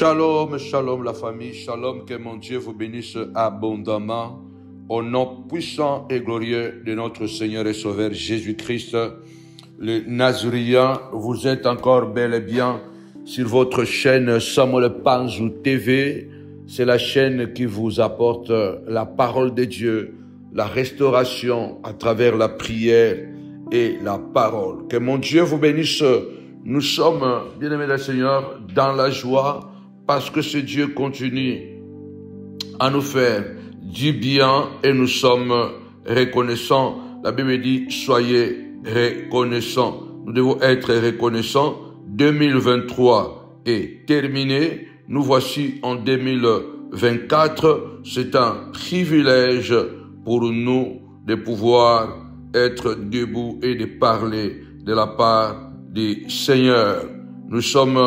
Shalom, shalom la famille, shalom, que mon Dieu vous bénisse abondamment au nom puissant et glorieux de notre Seigneur et Sauveur Jésus-Christ. Les Nazaréens, vous êtes encore bel et bien sur votre chaîne Samuel Panzou TV. C'est la chaîne qui vous apporte la parole de Dieu, la restauration à travers la prière et la parole. Que mon Dieu vous bénisse. Nous sommes, bien-aimés du Seigneur, dans la joie parce que ce Dieu continue à nous faire du bien et nous sommes reconnaissants. La Bible dit, soyez reconnaissants. Nous devons être reconnaissants. 2023 est terminé. Nous voici en 2024. C'est un privilège pour nous de pouvoir être debout et de parler de la part du Seigneur. Nous sommes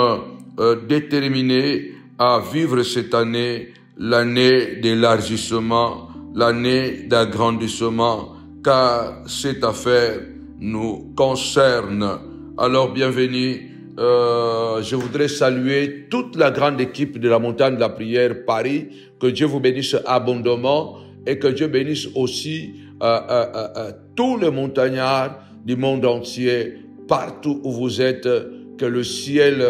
déterminés à vivre cette année, l'année d'élargissement, l'année d'agrandissement, car cette affaire nous concerne. Alors bienvenue, je voudrais saluer toute la grande équipe de la montagne de la prière Paris, que Dieu vous bénisse abondamment et que Dieu bénisse aussi tous les montagnards du monde entier, partout où vous êtes, que le ciel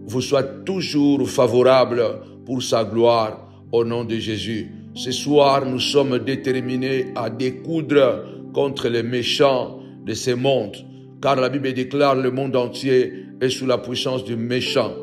vous soit toujours favorable pour sa gloire au nom de Jésus. Ce soir, nous sommes déterminés à découdre contre les méchants de ce monde, car la Bible déclare le monde entier est sous la puissance du méchant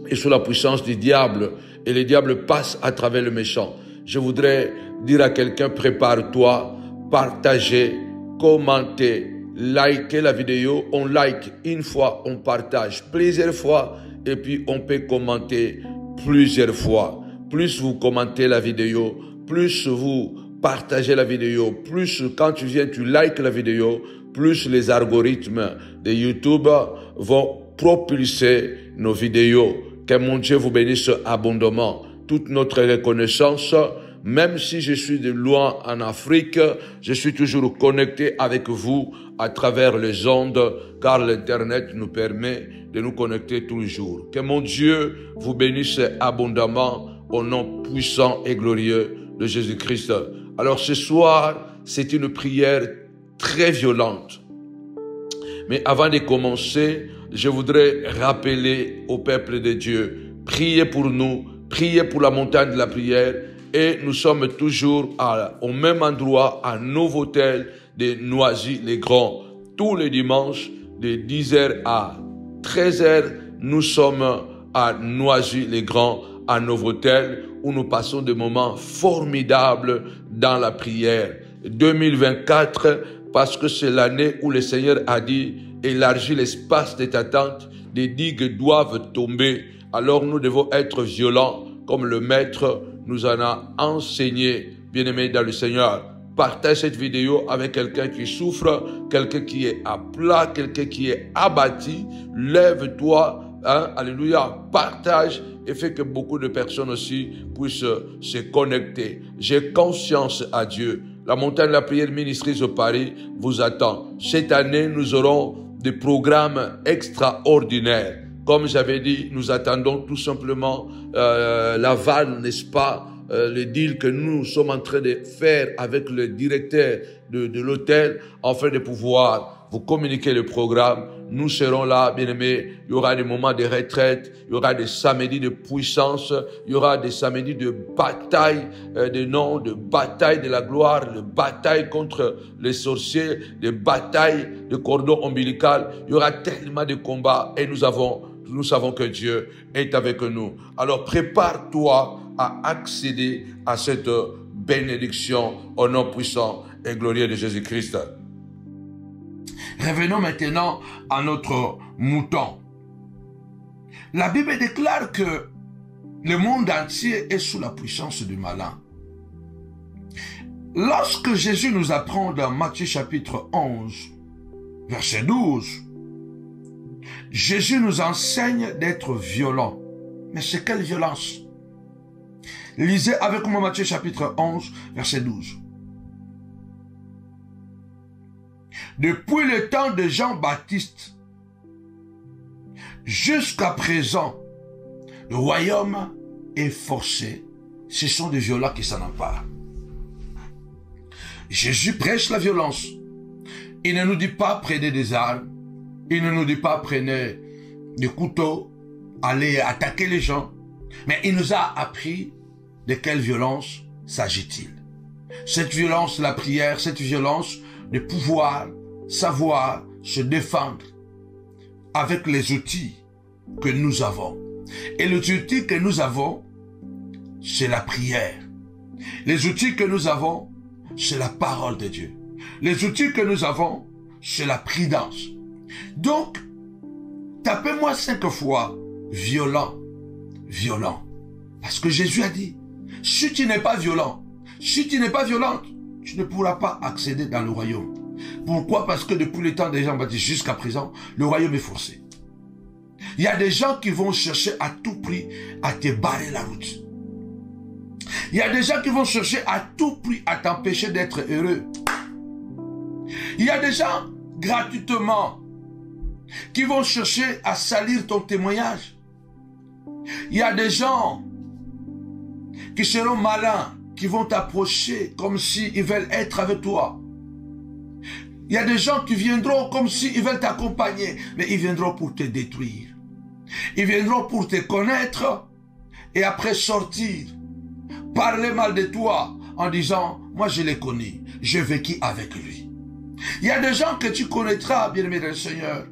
et sous la puissance du diable, et le diable passe à travers le méchant. Je voudrais dire à quelqu'un, prépare-toi, partagez, commentez, likez la vidéo. On like une fois, on partage plusieurs fois et puis on peut commenter plusieurs fois. Plus vous commentez la vidéo, plus vous partagez la vidéo, plus quand tu viens, tu likes la vidéo, plus les algorithmes de YouTube vont propulser nos vidéos. Que mon Dieu vous bénisse abondamment. Toute notre reconnaissance. Même si je suis de loin en Afrique, je suis toujours connecté avec vous à travers les ondes, car l'Internet nous permet de nous connecter tous les jours. Que mon Dieu vous bénisse abondamment au nom puissant et glorieux de Jésus-Christ. Alors ce soir, c'est une prière très violente. Mais avant de commencer, je voudrais rappeler au peuple de Dieu, priez pour nous, priez pour la montagne de la prière. Et nous sommes toujours au même endroit, à Novotel de Noisy-le-Grand. Tous les dimanches, de 10h à 13h, nous sommes à Noisy-le-Grand, à Novotel, où nous passons des moments formidables dans la prière. 2024, parce que c'est l'année où le Seigneur a dit, élargis l'espace de ta tente, des digues doivent tomber. Alors nous devons être violents, comme le Maître nous en a enseigné, bien-aimés dans le Seigneur. Partage cette vidéo avec quelqu'un qui souffre, quelqu'un qui est à plat, quelqu'un qui est abattu. Lève-toi, alléluia, partage et fais que beaucoup de personnes aussi puissent se connecter. J'ai conscience à Dieu. La montagne de la prière Ministries de Paris vous attend. Cette année, nous aurons des programmes extraordinaires. Comme j'avais dit, nous attendons tout simplement l'aval, n'est-ce pas, le deal que nous sommes en train de faire avec le directeur de l'hôtel, afin de pouvoir vous communiquer le programme. Nous serons là, bien-aimés. Il y aura des moments de retraite, il y aura des samedis de puissance, il y aura des samedis de bataille de nom, de bataille de la gloire, de bataille contre les sorciers, de bataille de cordon ombilical. Il y aura tellement de combats et nous savons que Dieu est avec nous. Alors prépare-toi à accéder à cette bénédiction au nom puissant et glorieux de Jésus-Christ. Revenons maintenant à notre mouton. La Bible déclare que le monde entier est sous la puissance du malin. Lorsque Jésus nous apprend dans Matthieu chapitre 11, verset 12, Jésus nous enseigne d'être violents. Mais c'est quelle violence? Lisez avec moi Matthieu chapitre 11, verset 12. Depuis le temps de Jean-Baptiste jusqu'à présent, le royaume est forcé, ce sont des violents qui s'en emparent. Jésus prêche la violence. Il ne nous dit pas prenez des armes. Il ne nous dit pas prenez des couteaux, allez attaquer les gens. Mais il nous a appris de quelle violence s'agit-il. Cette violence, la prière, cette violence de pouvoir savoir se défendre avec les outils que nous avons. Et les outils que nous avons, c'est la prière. Les outils que nous avons, c'est la parole de Dieu. Les outils que nous avons, c'est la prudence. Donc, tapez-moi 5 fois violent, violent. Parce que Jésus a dit, si tu n'es pas violent, si tu n'es pas violente, tu ne pourras pas accéder dans le royaume. Pourquoi? Parce que depuis le temps des Jean-Baptiste jusqu'à présent, le royaume est forcé. Il y a des gens qui vont chercher à tout prix à te barrer la route. Il y a des gens qui vont chercher à tout prix à t'empêcher d'être heureux. Il y a des gens, gratuitement, qui vont chercher à salir ton témoignage. Il y a des gens qui seront malins, qui vont t'approcher comme s'ils veulent être avec toi. Il y a des gens qui viendront comme s'ils veulent t'accompagner, mais ils viendront pour te détruire. Ils viendront pour te connaître et après sortir, parler mal de toi en disant, moi je l'ai connu, j'ai vécu avec lui. Il y a des gens que tu connaîtras, bien-aimé dans le Seigneur,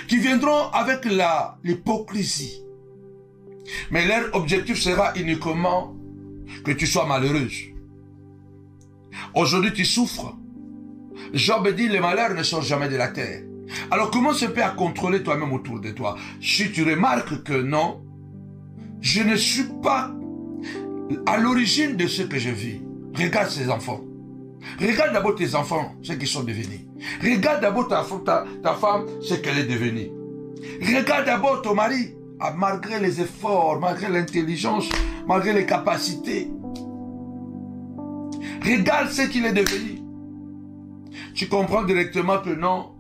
qui viendront avec l'hypocrisie. Mais leur objectif sera uniquement que tu sois malheureuse. Aujourd'hui, tu souffres. Job dit, les malheurs ne sortent jamais de la terre. Alors, comment se fait à contrôler toi-même autour de toi? Si tu remarques que non, je ne suis pas à l'origine de ce que je vis. Regarde ces enfants. Regarde d'abord tes enfants, ce qu'ils sont devenus. Regarde d'abord ta femme, ce qu'elle est devenue. Regarde d'abord ton mari, malgré les efforts, malgré l'intelligence, malgré les capacités. Regarde ce qu'il est devenu. Tu comprends directement que non,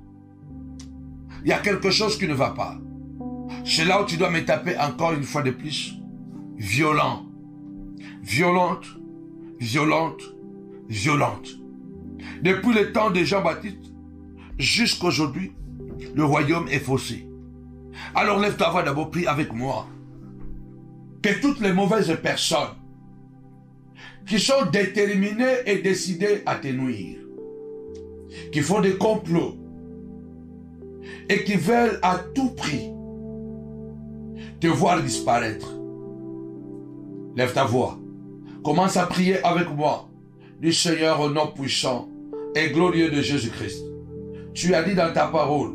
il y a quelque chose qui ne va pas. C'est là où tu dois me taper encore une fois de plus. Violent. Violente. Violente. Violente. Depuis le temps de Jean-Baptiste jusqu'à aujourd'hui, le royaume est faussé. Alors lève ta voix d'abord, prie avec moi. Que toutes les mauvaises personnes qui sont déterminées et décidées à te nuire, qui font des complots et qui veulent à tout prix te voir disparaître. Lève ta voix. Commence à prier avec moi. Du Seigneur au nom puissant et glorieux de Jésus-Christ. Tu as dit dans ta parole,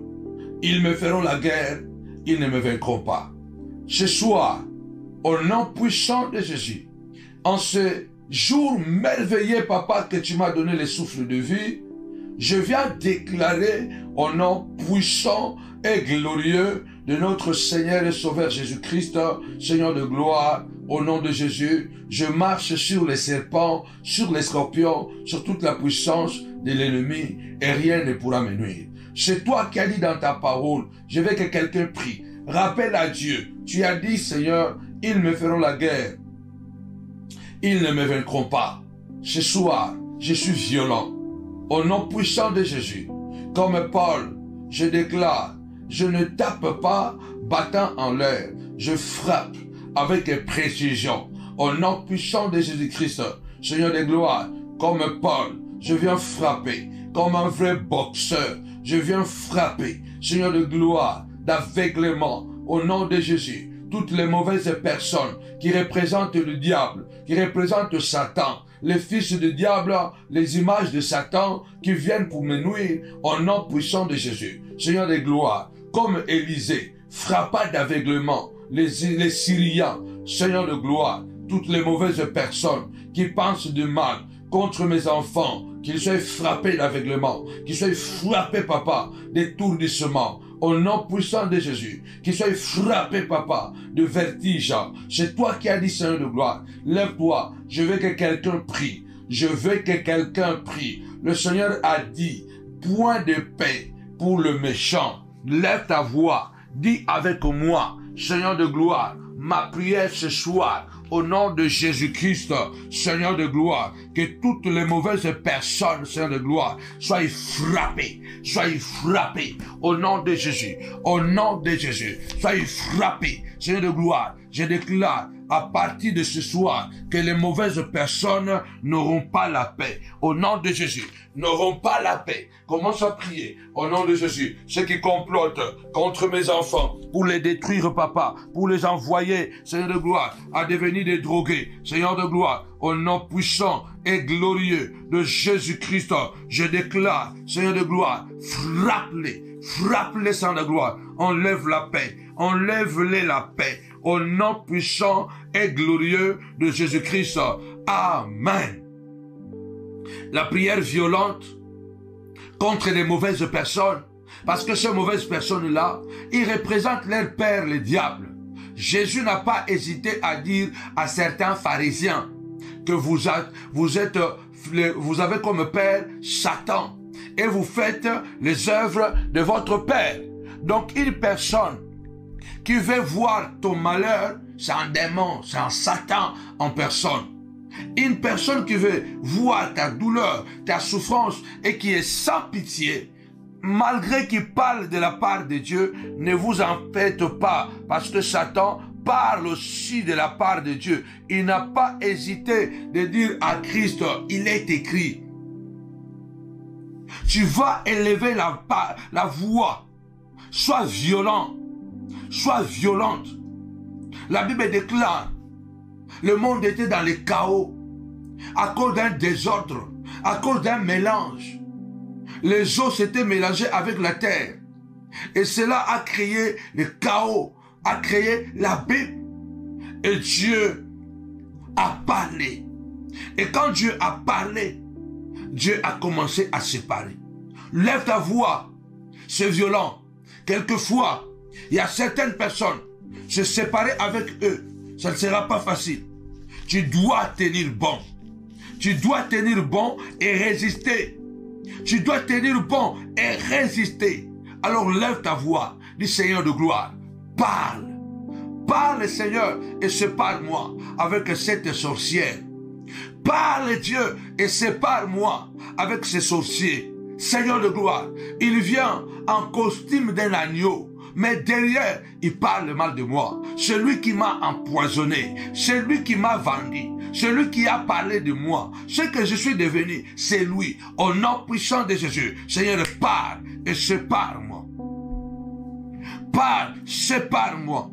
ils me feront la guerre, ils ne me vaincront pas. Ce soir, au nom puissant de Jésus, en ce jour merveilleux, papa, que tu m'as donné le souffle de vie, je viens déclarer au nom puissant et glorieux de notre Seigneur et Sauveur Jésus-Christ, Seigneur de gloire, au nom de Jésus, je marche sur les serpents, sur les scorpions, sur toute la puissance de l'ennemi et rien ne pourra me nuire. C'est toi qui as dit dans ta parole, je veux que quelqu'un prie. Rappelle à Dieu, tu as dit Seigneur, ils me feront la guerre. Ils ne me vaincront pas. Ce soir, je suis violent. Au nom puissant de Jésus, comme Paul, je déclare, je ne tape pas battant en l'air, je frappe avec précision. Au nom puissant de Jésus-Christ, Seigneur de gloire, comme Paul, je viens frapper, comme un vrai boxeur, je viens frapper, Seigneur de gloire, d'aveuglement, au nom de Jésus, toutes les mauvaises personnes qui représentent le diable, qui représentent Satan, les fils du diable, les images de Satan qui viennent pour me nuire, au nom puissant de Jésus, Seigneur de gloire, comme Élisée, frappa d'aveuglement, les Syriens, Seigneur de gloire, toutes les mauvaises personnes qui pensent du mal contre mes enfants, qu'ils soient frappés d'aveuglement, qu'ils soient frappés, papa, d'étourdissement, au nom puissant de Jésus, qu'ils soient frappés, papa, de vertige. C'est toi qui as dit, Seigneur de gloire, lève-toi, je veux que quelqu'un prie, je veux que quelqu'un prie. Le Seigneur a dit, point de paix pour le méchant. Lève ta voix, dis avec moi, Seigneur de gloire, ma prière ce soir, au nom de Jésus-Christ, Seigneur de gloire, que toutes les mauvaises personnes, Seigneur de gloire, soient frappées, au nom de Jésus, au nom de Jésus, soient frappées, Seigneur de gloire, je déclare à partir de ce soir que les mauvaises personnes n'auront pas la paix, au nom de Jésus, n'auront pas la paix. Commence à prier au nom de Jésus. Ceux qui complotent contre mes enfants pour les détruire, papa, pour les envoyer, Seigneur de gloire, à devenir des drogués, Seigneur de gloire, au nom puissant et glorieux de Jésus-Christ, je déclare, Seigneur de gloire, frappe-les, Seigneur de gloire, enlève la paix, enlève-les la paix, au nom puissant et glorieux de Jésus-Christ. Amen. La prière violente contre les mauvaises personnes, parce que ces mauvaises personnes-là, ils représentent leur père, le diable. Jésus n'a pas hésité à dire à certains pharisiens que vous avez comme père Satan et vous faites les œuvres de votre père. Donc une personne qui veut voir ton malheur, c'est un démon, c'est un Satan en personne. Une personne qui veut voir ta douleur, ta souffrance et qui est sans pitié, malgré qu'il parle de la part de Dieu, ne vous en faites pas, parce que Satan parle aussi de la part de Dieu. Il n'a pas hésité de dire à Christ, il est écrit, tu vas élever la voix, sois violent, sois violente. La Bible déclare, le monde était dans le chaos, à cause d'un désordre, à cause d'un mélange. Les eaux s'étaient mélangées avec la terre. Et cela a créé le chaos, a créé l'abîme. Et Dieu a parlé. Et quand Dieu a parlé, Dieu a commencé à séparer. Lève ta voix, c'est violent. Quelquefois, il y a certaines personnes, se séparer avec eux, ça ne sera pas facile. Tu dois tenir bon. Tu dois tenir bon et résister. Tu dois tenir bon et résister. Alors lève ta voix, dis Seigneur de gloire, parle. Parle Seigneur et sépare-moi avec cette sorcière. Parle Dieu et sépare-moi avec ces sorciers. Seigneur de gloire, il vient en costume d'un agneau. Mais derrière, il parle mal de moi. Celui qui m'a empoisonné, celui qui m'a vendu, celui qui a parlé de moi, ce que je suis devenu, c'est lui. Au nom puissant de Jésus, Seigneur, parle et sépare-moi. Parle, sépare-moi.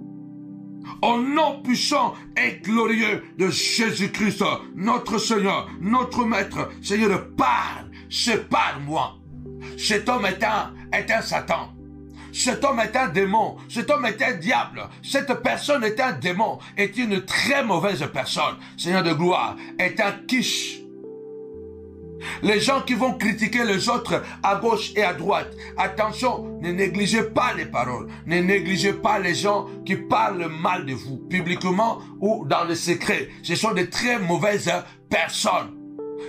Au nom puissant et glorieux de Jésus-Christ, notre Seigneur, notre Maître, Seigneur, parle, sépare-moi. Cet homme est un Satan. Cet homme est un démon, cet homme est un diable, cette personne est un démon, est une très mauvaise personne. Seigneur de gloire, est un quiche. Les gens qui vont critiquer les autres à gauche et à droite, attention, ne négligez pas les paroles, ne négligez pas les gens qui parlent mal de vous, publiquement ou dans le secret. Ce sont de très mauvaises personnes.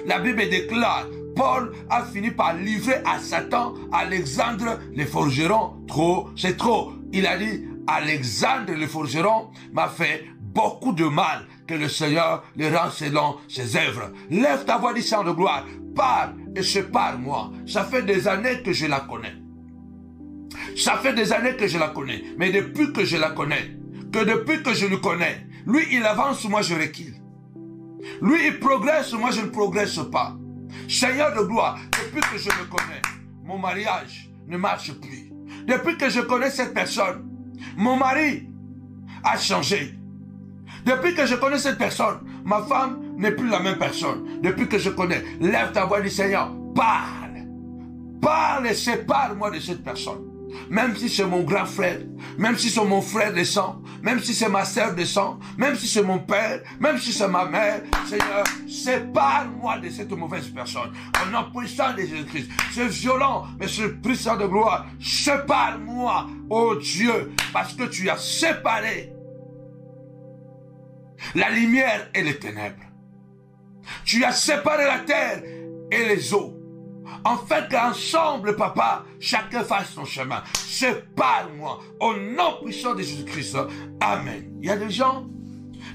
La Bible déclare, Paul a fini par livrer à Satan Alexandre le forgeron. Trop, c'est trop. Il a dit, Alexandre le forgeron m'a fait beaucoup de mal, que le Seigneur le rend selon ses œuvres. Lève ta voix, dis Seigneur de gloire, parle et sépare-moi. Ça fait des années que je la connais. Ça fait des années que je la connais. Mais depuis que je la connais, depuis que je le connais, lui il avance, moi je recule. Lui il progresse, moi je ne progresse pas. Seigneur de gloire, depuis que je le connais, mon mariage ne marche plus. Depuis que je connais cette personne, mon mari a changé. Depuis que je connais cette personne, ma femme n'est plus la même personne. Depuis que je connais, lève ta voix, dis Seigneur, parle. Parle et sépare-moi de cette personne. Même si c'est mon grand frère, même si c'est mon frère de sang, même si c'est ma sœur de sang, même si c'est mon père, même si c'est ma mère, Seigneur, sépare-moi de cette mauvaise personne. Au nom puissant de Jésus-Christ, c'est violent, mais c'est puissant de gloire. Sépare-moi, oh Dieu, parce que tu as séparé la lumière et les ténèbres. Tu as séparé la terre et les eaux. afin qu'ensemble, papa, chacun fasse son chemin. Sépare-moi au nom puissant de Jésus-Christ. Amen. Il y a des gens,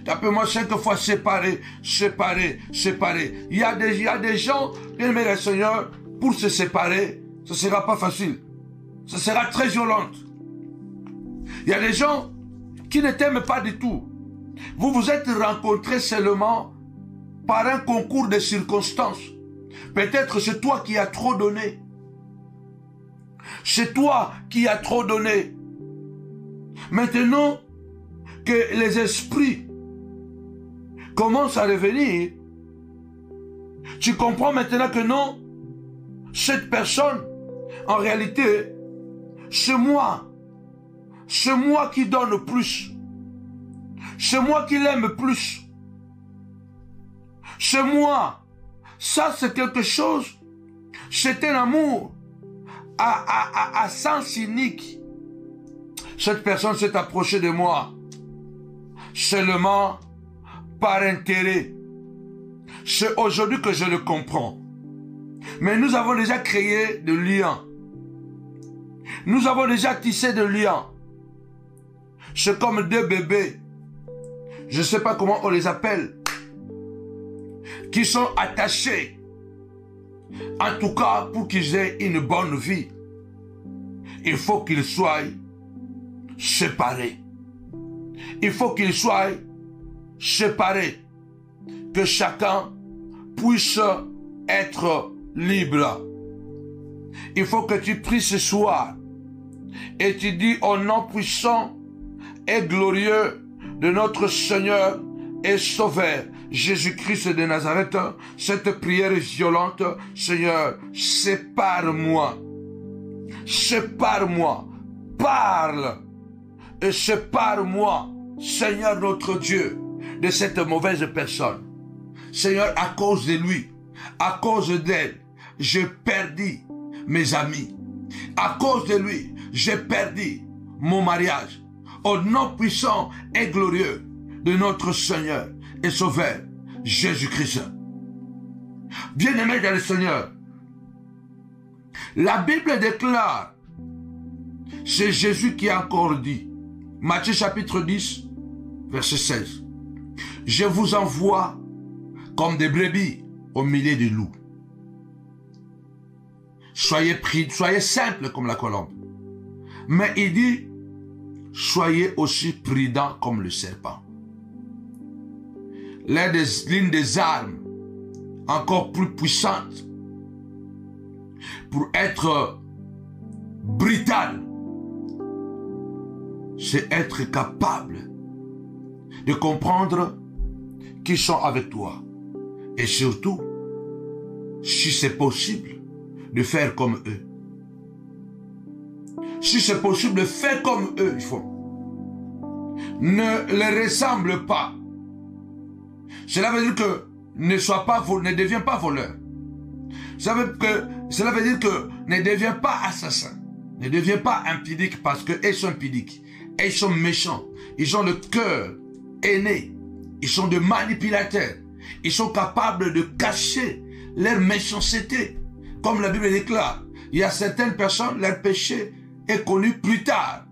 tapez-moi 5 fois séparés, séparés, séparés. Il y a des gens, bien aimé le Seigneur, pour se séparer, ce ne sera pas facile. Ce sera très violent. Il y a des gens qui ne t'aiment pas du tout. Vous vous êtes rencontrés seulement par un concours de circonstances. Peut-être c'est toi qui as trop donné. C'est toi qui as trop donné. Maintenant que les esprits commencent à revenir, tu comprends maintenant que non, cette personne, en réalité, c'est moi. C'est moi qui donne plus. C'est moi qui l'aime plus. C'est moi. Ça, c'est quelque chose. C'est un amour à sens unique. Cette personne s'est approchée de moi seulement par intérêt. C'est aujourd'hui que je le comprends. Mais nous avons déjà créé des liens. Nous avons déjà tissé des liens. C'est comme deux bébés. Je ne sais pas comment on les appelle. Qui sont attachés. En tout cas, pour qu'ils aient une bonne vie, il faut qu'ils soient séparés. Il faut qu'ils soient séparés. Que chacun puisse être libre. Il faut que tu pries ce soir et tu dis au nom puissant et glorieux de notre Seigneur et Sauveur Jésus-Christ de Nazareth, cette prière violente, Seigneur, sépare-moi, sépare-moi, parle et sépare-moi, Seigneur notre Dieu, de cette mauvaise personne. Seigneur, à cause de lui, à cause d'elle, j'ai perdu mes amis. À cause de lui, j'ai perdu mon mariage. Au nom puissant et glorieux de notre Seigneur et Sauveur, Jésus-Christ. Bien-aimés dans le Seigneur, la Bible déclare, c'est Jésus qui a encore dit, Matthieu chapitre 10, verset 16, je vous envoie comme des brebis au milieu des loups. Soyez simples comme la colombe. Mais il dit, soyez aussi prudents comme le serpent. L'une des armes encore plus puissantes pour être brutal, c'est être capable de comprendre qui sont avec toi. Et surtout, si c'est possible, de faire comme eux. Si c'est possible, de faire comme eux, il faut. Ne les ressemble pas. Cela veut dire que ne deviens pas voleur. Cela veut dire que ne deviens pas assassin. Ne deviens pas impudique parce qu'ils sont impudiques. Ils sont méchants. Ils ont le cœur aîné. Ils sont des manipulateurs. Ils sont capables de cacher leur méchanceté. Comme la Bible déclare, il y a certaines personnes, leur péché est connu plus tard.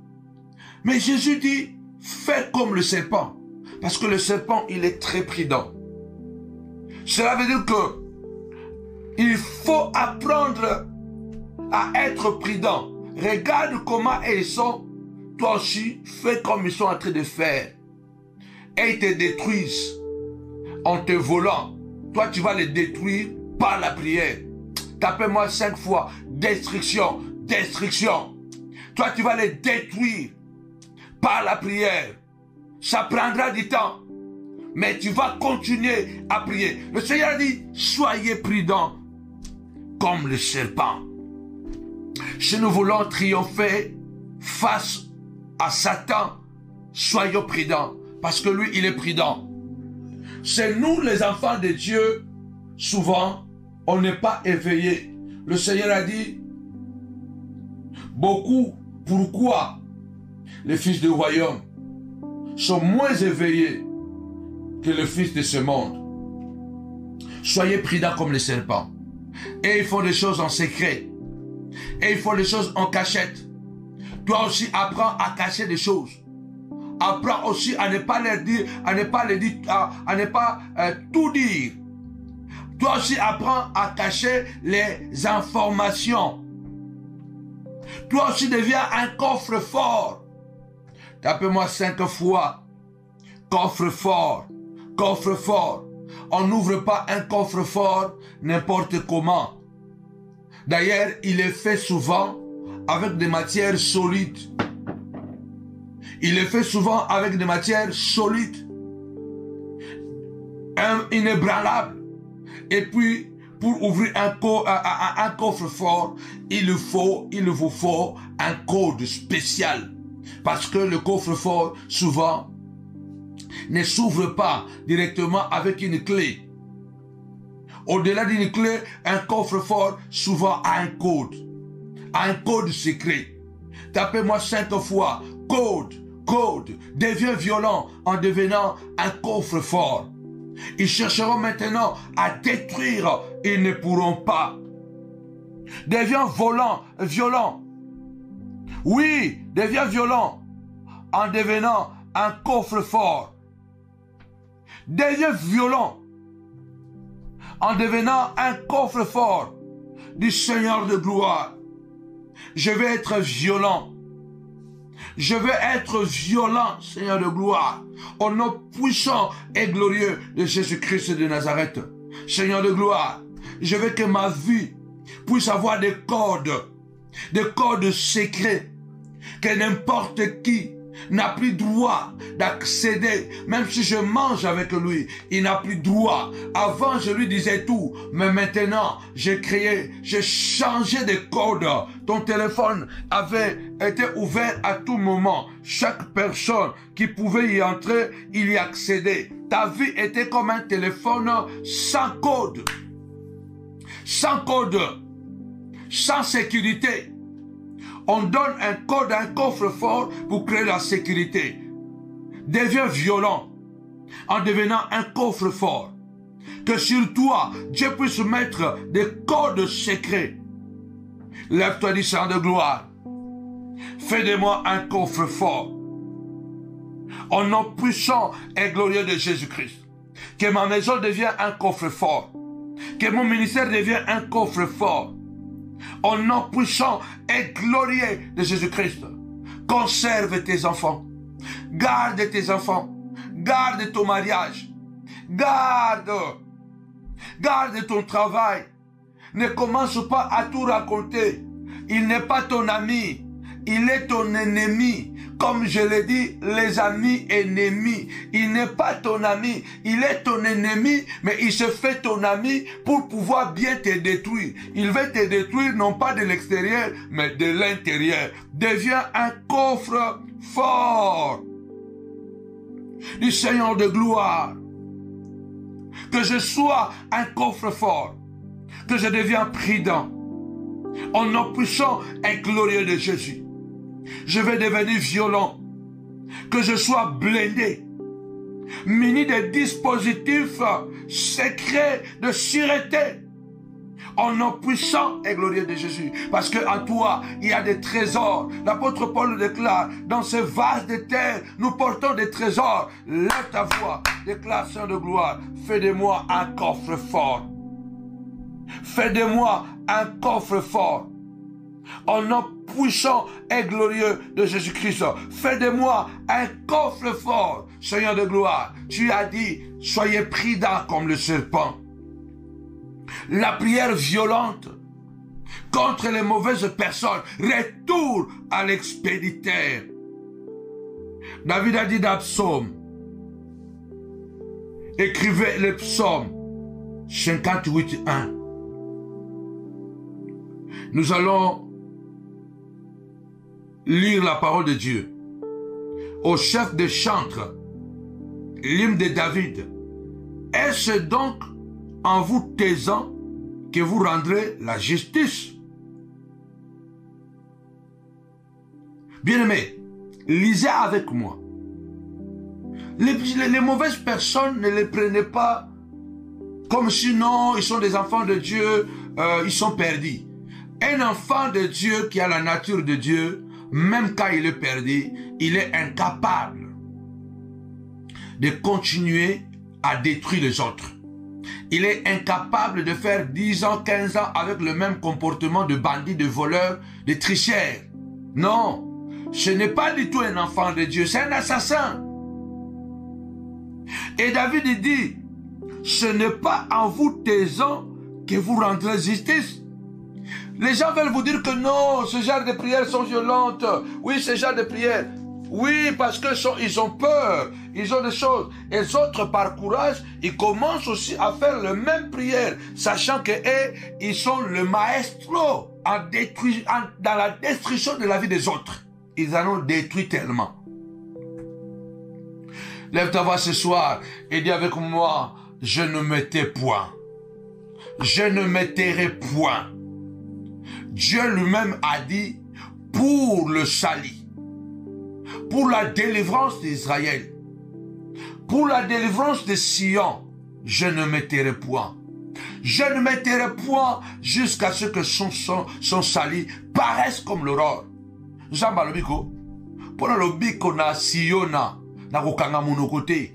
Mais Jésus dit, fais comme le serpent. Parce que le serpent, il est très prudent. Cela veut dire que il faut apprendre à être prudent. Regarde comment ils sont. Toi aussi, fais comme ils sont en train de faire. Et ils te détruisent en te volant. Toi, tu vas les détruire par la prière. Tapez-moi 5 fois. Destruction, destruction. Toi, tu vas les détruire par la prière. Ça prendra du temps. Mais tu vas continuer à prier. Le Seigneur dit, soyez prudents comme le serpent. Si nous voulons triompher face à Satan, soyons prudents. Parce que lui, il est prudent. C'est nous, les enfants de Dieu, souvent, on n'est pas éveillés. Le Seigneur a dit, beaucoup, pourquoi les fils du royaume sont moins éveillés que les fils de ce monde. Soyez prudents comme les serpents. Et ils font des choses en secret. Et ils font des choses en cachette. Toi aussi, apprends à cacher des choses. Apprends aussi à ne pas les dire, à ne pas tout dire. Toi aussi, apprends à cacher les informations. Toi aussi, deviens un coffre-fort. Tapez-moi 5 fois. Coffre-fort. Coffre-fort. On n'ouvre pas un coffre-fort n'importe comment. D'ailleurs, il est fait souvent avec des matières solides. Il est fait souvent avec des matières solides. Inébranlables. Et puis, pour ouvrir un coffre-fort, il vous faut un code spécial. Parce que le coffre-fort, souvent, ne s'ouvre pas directement avec une clé. Au-delà d'une clé, un coffre-fort, souvent, a un code. A un code secret. Tapez-moi 5 fois. Code, code. Deviens violent en devenant un coffre-fort. Ils chercheront maintenant à détruire. Ils ne pourront pas. Deviens violent. Oui, deviens violent en devenant un coffre-fort. Deviens violent en devenant un coffre-fort du Seigneur de gloire. Je vais être violent. Je vais être violent, Seigneur de gloire, au nom puissant et glorieux de Jésus-Christ de Nazareth. Seigneur de gloire, je veux que ma vie puisse avoir des codes secrets, que n'importe qui n'a plus droit d'accéder, même si je mange avec lui, il n'a plus droit. Avant, je lui disais tout, mais maintenant, j'ai changé de code. Ton téléphone avait été ouvert à tout moment. Chaque personne qui pouvait y entrer, il y accédait. Ta vie était comme un téléphone sans code. Sans code. Sans sécurité. On donne un code, un coffre-fort pour créer la sécurité. Deviens violent en devenant un coffre-fort. Que sur toi, Dieu puisse mettre des codes secrets. Lève-toi du sang de gloire. Fais de moi un coffre-fort. Au nom puissant et glorieux de Jésus-Christ. Que ma maison devienne un coffre-fort. Que mon ministère devienne un coffre-fort. Au nom puissant et glorieux de Jésus-Christ. Conserve tes enfants. Garde tes enfants. Garde ton mariage. Garde ton travail. Ne commence pas à tout raconter. Il n'est pas ton ami. Il est ton ennemi. Comme je l'ai dit, les amis ennemis. Il n'est pas ton ami. Il est ton ennemi, mais il se fait ton ami pour pouvoir bien te détruire. Il veut te détruire non pas de l'extérieur, mais de l'intérieur. Deviens un coffre fort du Seigneur de gloire. Que je sois un coffre fort. Que je deviens prudent. En nom puissant et glorieux de Jésus. Je vais devenir violent. Que je sois blindé. Muni de dispositifs secrets de sûreté. En nom puissant et glorieux de Jésus. Parce qu'en toi, il y a des trésors. L'apôtre Paul le déclare. Dans ce vase de terre, nous portons des trésors. Lève ta voix. Déclaration de gloire. Fais de moi un coffre fort. Fais de moi un coffre fort. Au nom puissant et glorieux de Jésus-Christ. Fais de moi un coffre fort. Seigneur de gloire, tu as dit, soyez prudents comme le serpent. La prière violente contre les mauvaises personnes retourne à l'expéditeur. David a dit dans Psaume, écrivez le psaume 58:1. Nous allons lire la parole de Dieu. Au chef des chantres, l'hymne de David. Est-ce donc en vous taisant que vous rendrez la justice? Bien-aimés, lisez avec moi. Les mauvaises personnes, ne les prenez pas comme si non, ils sont des enfants de Dieu, ils sont perdus. Un enfant de Dieu qui a la nature de Dieu, même quand il est perdu, il est incapable de continuer à détruire les autres. Il est incapable de faire 10 ans, 15 ans avec le même comportement de bandit, de voleur, de tricheur. Non, ce n'est pas du tout un enfant de Dieu, c'est un assassin. Et David dit, ce n'est pas en vous taisant que vous rendrez justice. Les gens veulent vous dire que non, ce genre de prières sont violentes. Oui, ce genre de prières. Oui, parce qu'ils ont peur, ils ont des choses. Et les autres, par courage, ils commencent aussi à faire la même prière, sachant qu'eux, ils sont le maestro dans la destruction de la vie des autres. Ils en ont détruit tellement. Lève ta voix ce soir et dis avec moi, je ne me tais point. Je ne me tairai point. Dieu lui-même a dit, pour le salut, pour la délivrance d'Israël, pour la délivrance de Sion, je ne me tairai point. Je ne me tairai point jusqu'à ce que son salut paraisse comme l'aurore. Jean Balobiko, pour le biko na Siona, na kokanga monokote,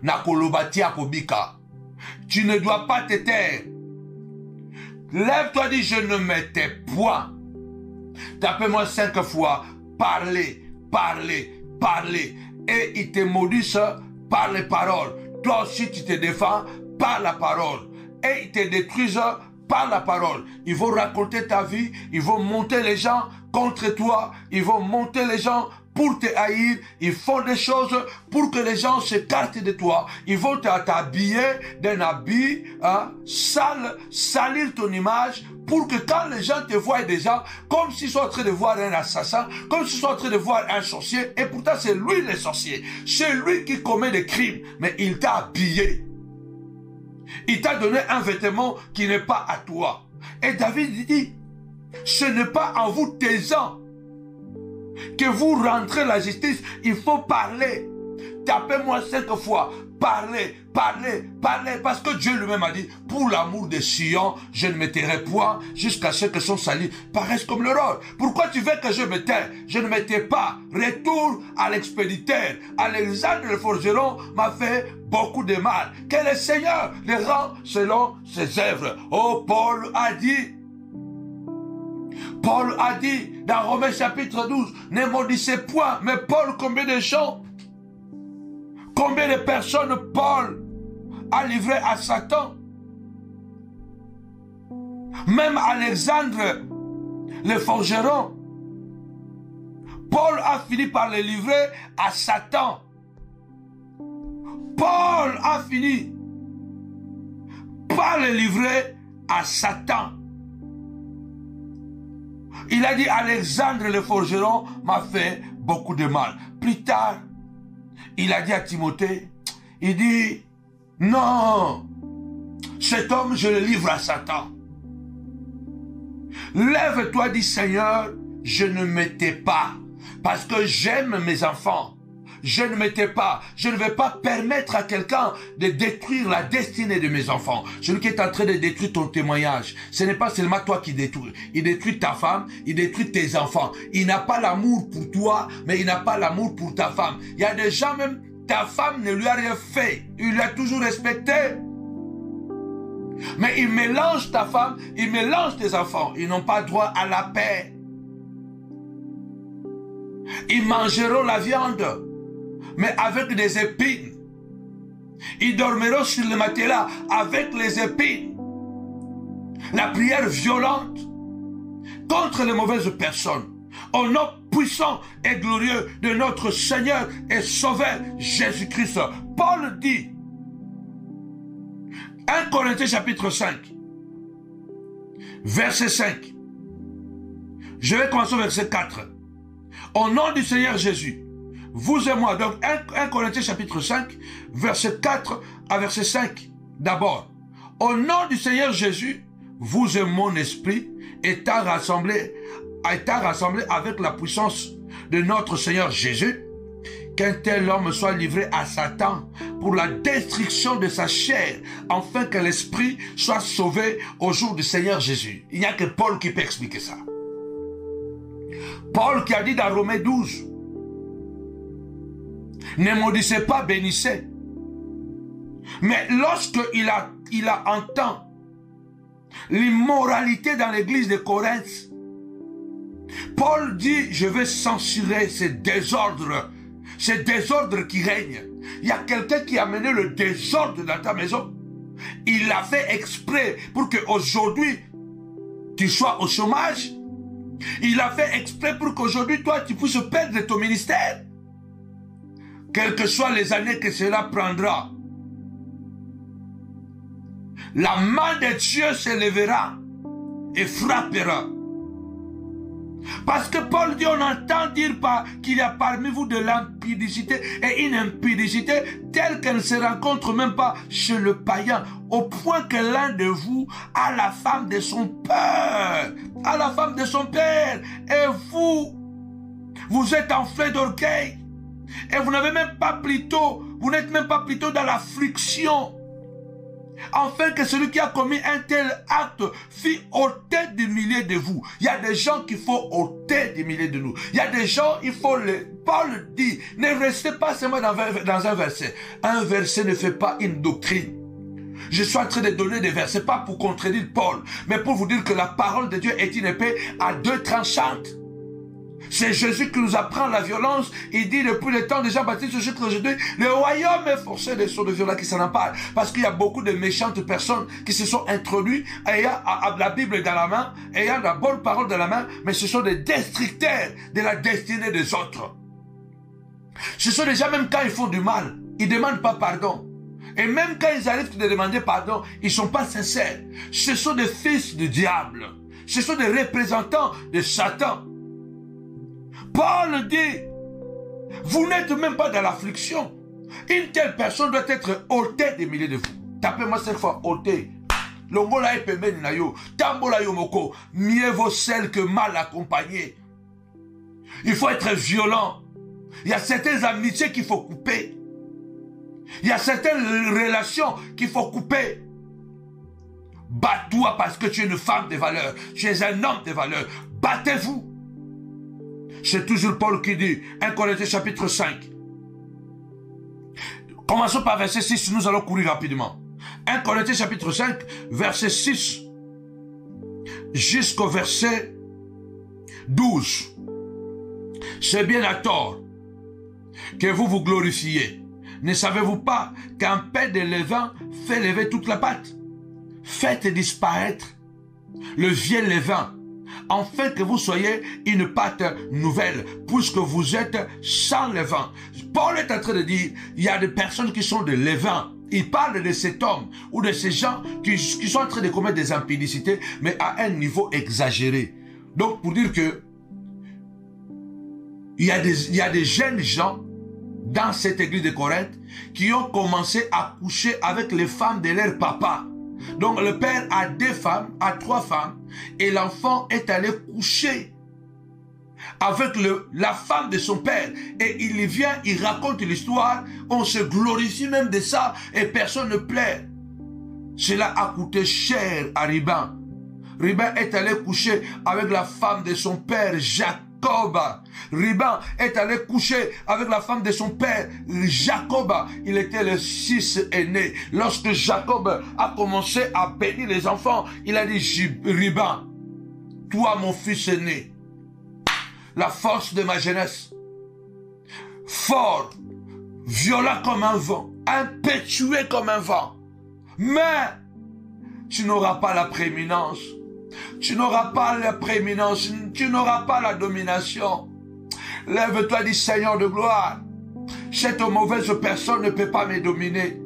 na kolobati akobika. Tu ne dois pas te taire. Lève-toi, dis, je ne me tais point. Tapez-moi 5 fois, parlez, parlez, parlez. Et ils te maudissent par les paroles. Toi aussi, tu te défends par la parole. Et ils te détruisent par la parole. Ils vont raconter ta vie, ils vont monter les gens contre toi, ils vont monter les gens pour te haïr, ils font des choses pour que les gens s'écartent de toi. Ils vont t'habiller d'un habit sale, salir ton image, pour que quand les gens te voient déjà, comme s'ils sont en train de voir un assassin, comme s'ils sont en train de voir un sorcier, et pourtant c'est lui le sorcier, c'est lui qui commet des crimes, mais il t'a habillé. Il t'a donné un vêtement qui n'est pas à toi. Et David dit, ce n'est pas en vous taisant que vous rentrez la justice, il faut parler. Tapez-moi 5 fois. Parlez, parlez, parlez. Parce que Dieu lui-même a dit, pour l'amour de Sion, je ne me tairai point jusqu'à ce que son salut paraisse comme l'aurore. Pourquoi tu veux que je me taise? Je ne me tais pas. Retour à l'expéditeur. Alexandre le forgeron m'a fait beaucoup de mal. Que le Seigneur le rend selon ses œuvres. Oh, Paul a dit dans Romains chapitre 12, ne maudissez point. Mais Paul, combien de gens, combien de personnes Paul a livré à Satan? Même Alexandre, le forgeron, Paul a fini par le livrer à Satan. Paul a fini par le livrer à Satan. Il a dit, Alexandre le forgeron m'a fait beaucoup de mal. Plus tard, il a dit à Timothée, il dit, non, cet homme, je le livre à Satan. Lève-toi, dit Seigneur, je ne me tais pas, parce que j'aime mes enfants. Je ne me tais pas. Je ne vais pas permettre à quelqu'un de détruire la destinée de mes enfants. Celui qui est en train de détruire ton témoignage, ce n'est pas seulement toi qui détruis. Il détruit ta femme, il détruit tes enfants. Il n'a pas l'amour pour toi, mais il n'a pas l'amour pour ta femme. Il y a des gens même, ta femme ne lui a rien fait. Il l'a toujours respecté. Mais il mélange ta femme, il mélange tes enfants. Ils n'ont pas droit à la paix. Ils mangeront la viande, mais avec des épines. Ils dormiront sur le matelas avec les épines. La prière violente contre les mauvaises personnes. Au nom puissant et glorieux de notre Seigneur et Sauveur Jésus-Christ. Paul dit, 1 Corinthiens chapitre 5, verset 5. Je vais commencer au verset 4. Au nom du Seigneur Jésus, vous et moi, donc 1 Corinthiens chapitre 5, verset 4 à verset 5. D'abord, au nom du Seigneur Jésus, vous et mon esprit étant rassemblés avec la puissance de notre Seigneur Jésus, qu'un tel homme soit livré à Satan pour la destruction de sa chair, afin que l'esprit soit sauvé au jour du Seigneur Jésus. Il n'y a que Paul qui peut expliquer ça. Paul qui a dit dans Romains 12, ne maudissez pas, bénissez. Mais lorsqu'il a entendu l'immoralité dans l'église de Corinthe, Paul dit, je vais censurer ces désordres qui règnent. Il y a quelqu'un qui a amené le désordre dans ta maison. Il l'a fait exprès pour qu'aujourd'hui, tu sois au chômage. Il l'a fait exprès pour qu'aujourd'hui, toi, tu puisses perdre ton ministère. Quelles que soient les années que cela prendra, la main de Dieu s'élèvera et frappera. Parce que Paul dit, on entend dire qu'il y a parmi vous de l'impudicité et une impudicité telle qu'elle ne se rencontre même pas chez le païen, au point que l'un de vous a la femme de son père, et vous êtes enflé d'orgueil, et vous n'êtes même pas plutôt dans l'affliction, afin que celui qui a commis un tel acte fût ôté du milieu de vous. Il y a des gens qu'il faut ôter du milieu de nous. Il y a des gens, Paul dit, ne restez pas seulement dans un verset. Un verset ne fait pas une doctrine. Je suis en train de donner des versets, pas pour contredire Paul, mais pour vous dire que la parole de Dieu est une épée à deux tranchantes. C'est Jésus qui nous apprend la violence. Il dit depuis le temps de Jean-Baptiste jusqu'à aujourd'hui, le royaume est forcé des sourds de violence qui s'en emparent. Parce qu'il y a beaucoup de méchantes personnes qui se sont introduites ayant la Bible dans la main, ayant la bonne parole dans la main, mais ce sont des destructeurs de la destinée des autres. Ce sont des gens, même quand ils font du mal, ils ne demandent pas pardon. Et même quand ils arrivent à demander pardon, ils ne sont pas sincères. Ce sont des fils du diable. Ce sont des représentants de Satan. Paul dit, vous n'êtes même pas dans l'affliction. Une telle personne doit être ôtée des milliers de vous. Tapez-moi cette fois, ôtée. Longola epemeni na yo, tambola yo moko, mieux vaut seul que mal accompagné. Il faut être violent. Il y a certaines amitiés qu'il faut couper. Il y a certaines relations qu'il faut couper. Bats-toi parce que tu es une femme de valeur. Tu es un homme de valeur. Battez-vous. C'est toujours Paul qui dit, 1 Corinthiens chapitre 5. Commençons par verset 6, nous allons courir rapidement. 1 Corinthiens chapitre 5, verset 6 jusqu'au verset 12. C'est bien à tort que vous vous glorifiez. Ne savez-vous pas qu'un pain de levain fait lever toute la pâte? Faites disparaître le vieux levain, afin que vous soyez une pâte nouvelle, puisque vous êtes sans levain. Paul est en train de dire, il y a des personnes qui sont de levain. Il parle de cet homme ou de ces gens qui sont en train de commettre des impudicités, mais à un niveau exagéré. Donc, pour dire que il y a des jeunes gens dans cette église de Corinthe qui ont commencé à coucher avec les femmes de leur papa. Donc le père a 2 femmes, a 3 femmes, et l'enfant est allé coucher avec la femme de son père. Et il vient, il raconte l'histoire, on se glorifie même de ça, et personne ne plaît. Cela a coûté cher à Riban. Riban est allé coucher avec la femme de son père, Jacob. Riban est allé coucher avec la femme de son père, Jacob. Il était le fils aîné. Lorsque Jacob a commencé à bénir les enfants, il a dit, Riban, toi mon fils aîné, la force de ma jeunesse, fort, violent comme un vent, impétueux comme un vent, mais tu n'auras pas la prééminence. Tu n'auras pas la prééminence, tu n'auras pas la domination. Lève-toi, dis Seigneur de gloire. Cette mauvaise personne ne peut pas me dominer.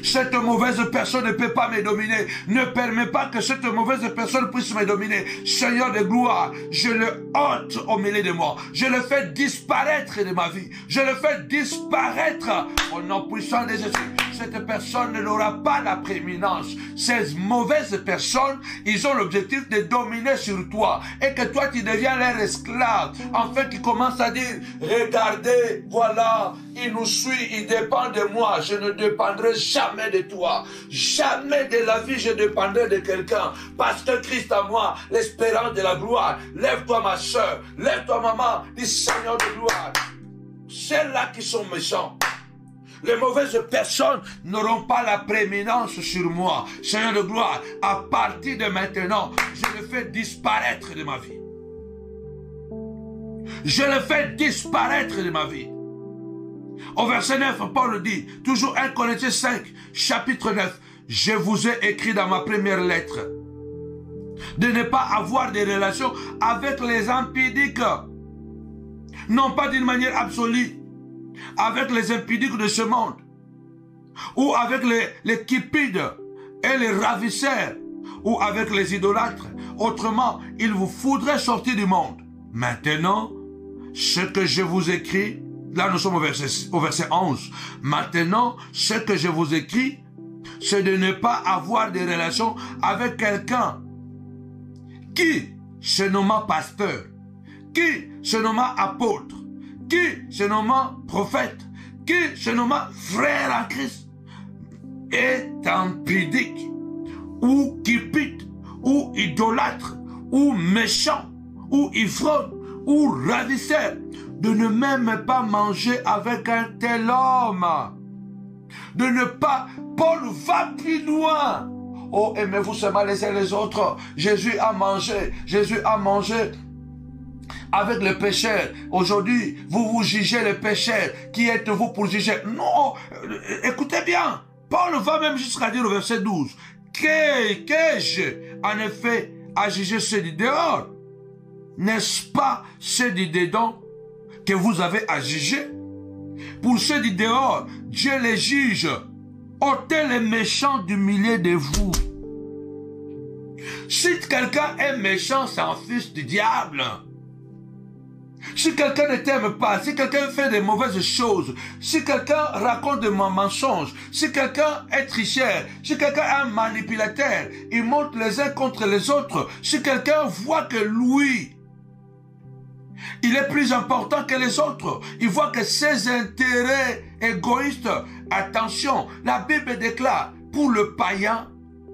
Cette mauvaise personne ne peut pas me dominer. Ne permets pas que cette mauvaise personne puisse me dominer. Seigneur de gloire, je le ôte au milieu de moi. Je le fais disparaître de ma vie. Je le fais disparaître au nom puissant de Jésus. Cette personne n'aura pas la prééminence. Ces mauvaises personnes, ils ont l'objectif de dominer sur toi et que toi tu deviens leur esclave. En fait, ils commencent à dire, regardez, voilà, il nous suit, il dépend de moi. Je ne dépendrai jamais de toi. Jamais de la vie je dépendrai de quelqu'un. Parce que Christ à moi, l'espérance de la gloire. Lève-toi ma soeur, lève-toi maman, dis Seigneur de gloire. Celles-là qui sont méchants. Les mauvaises personnes n'auront pas la prééminence sur moi. Seigneur de gloire, à partir de maintenant, je le fais disparaître de ma vie. Je le fais disparaître de ma vie. Au verset 9, Paul dit, toujours 1 Corinthiens 5, chapitre 9, je vous ai écrit dans ma première lettre de ne pas avoir des relations avec les impudiques. Non pas d'une manière absolue, avec les impudiques de ce monde, ou avec les cupides et les ravisseurs, ou avec les idolâtres. Autrement, il vous faudrait sortir du monde. Maintenant, ce que je vous écris, là nous sommes au verset 11. Maintenant, ce que je vous écris, c'est de ne pas avoir de relations avec quelqu'un qui se nommant pasteur, qui se nommant apôtre, qui se nommant prophète, qui se nommant frère en Christ, est impudique, ou cupide, ou idolâtre, ou méchant, ou ivrogne, ou ravisseur, de ne même pas manger avec un tel homme. De ne pas... Paul va plus loin. Oh, aimez-vous seulement les uns les autres. Jésus a mangé avec les pécheurs. Aujourd'hui, vous vous jugez les pécheurs. Qui êtes-vous pour juger? Non, écoutez bien. Paul va même jusqu'à dire au verset 12. Qu'ai-je en effet à juger ceux du dehors? N'est-ce pas ceux du dedans que vous avez à juger? Pour ceux du dehors, Dieu les juge. Ôtez les méchants du milieu de vous. Si quelqu'un est méchant, c'est un fils du diable. Si quelqu'un ne t'aime pas, si quelqu'un fait des mauvaises choses, si quelqu'un raconte des mensonges, si quelqu'un est tricheur, si quelqu'un est un manipulateur, il monte les uns contre les autres, si quelqu'un voit que lui, il est plus important que les autres, il voit que ses intérêts égoïstes, attention, la Bible déclare, pour le païen,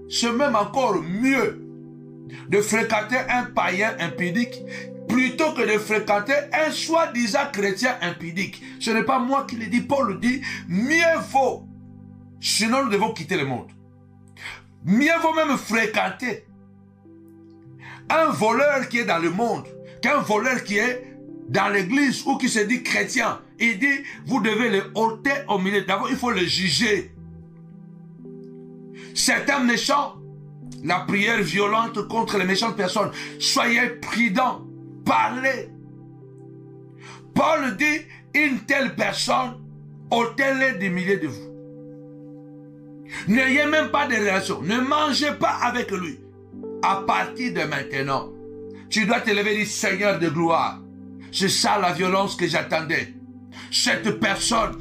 c'est même encore mieux de fréquenter un païen impudique plutôt que de fréquenter un soi-disant chrétien impudique. Ce n'est pas moi qui le dis, Paul le dit, mieux vaut, sinon nous devons quitter le monde. Mieux vaut même fréquenter un voleur qui est dans le monde qu'un voleur qui est dans l'église ou qui se dit chrétien. Il dit, vous devez le ôter au milieu. D'abord, il faut le juger. Certains méchants, la prière violente contre les méchantes personnes. Soyez prudents. Parlez. Paul dit, une telle personne, ôtez-les du milieu de vous. N'ayez même pas de relation. Ne mangez pas avec lui. À partir de maintenant, tu dois te lever et dire, Seigneur de gloire, c'est ça la violence que j'attendais. Cette personne,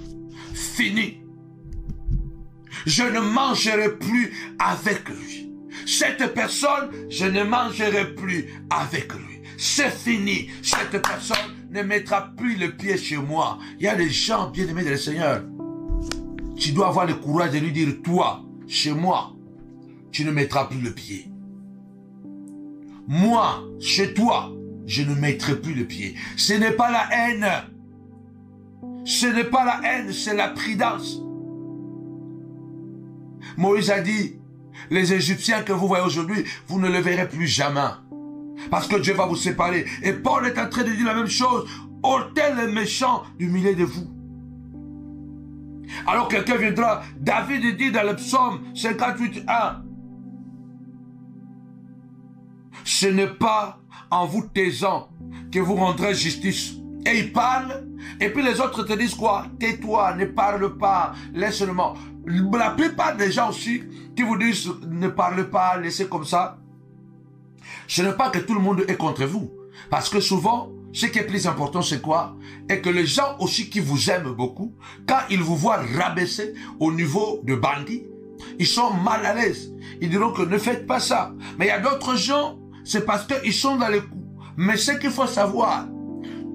finie. Je ne mangerai plus avec lui. Cette personne, je ne mangerai plus avec lui. C'est fini. Cette personne ne mettra plus le pied chez moi. Il y a des gens bien-aimés de le Seigneur. Tu dois avoir le courage de lui dire, toi, chez moi, tu ne mettras plus le pied. Moi, chez toi, je ne mettrai plus le pied. Ce n'est pas la haine. Ce n'est pas la haine, c'est la prudence. Moïse a dit, les Égyptiens que vous voyez aujourd'hui, vous ne le verrez plus jamais. Parce que Dieu va vous séparer. Et Paul est en train de dire la même chose. Ôtez les méchants du milieu de vous. Alors quelqu'un viendra, David dit dans le psaume 58:1, ce n'est pas en vous taisant que vous rendrez justice. Et il parle Et puis les autres te disent quoi? Tais-toi, ne parle pas, laisse seulement. La plupart des gens aussi qui vous disent ne parle pas, laissez comme ça. Ce n'est pas que tout le monde est contre vous. Parce que souvent, ce qui est plus important, c'est quoi? Et que les gens aussi qui vous aiment beaucoup, quand ils vous voient rabaisser au niveau de bandits, ils sont mal à l'aise. Ils diront que ne faites pas ça. Mais il y a d'autres gens, c'est parce qu'ils sont dans les coups. Mais ce qu'il faut savoir,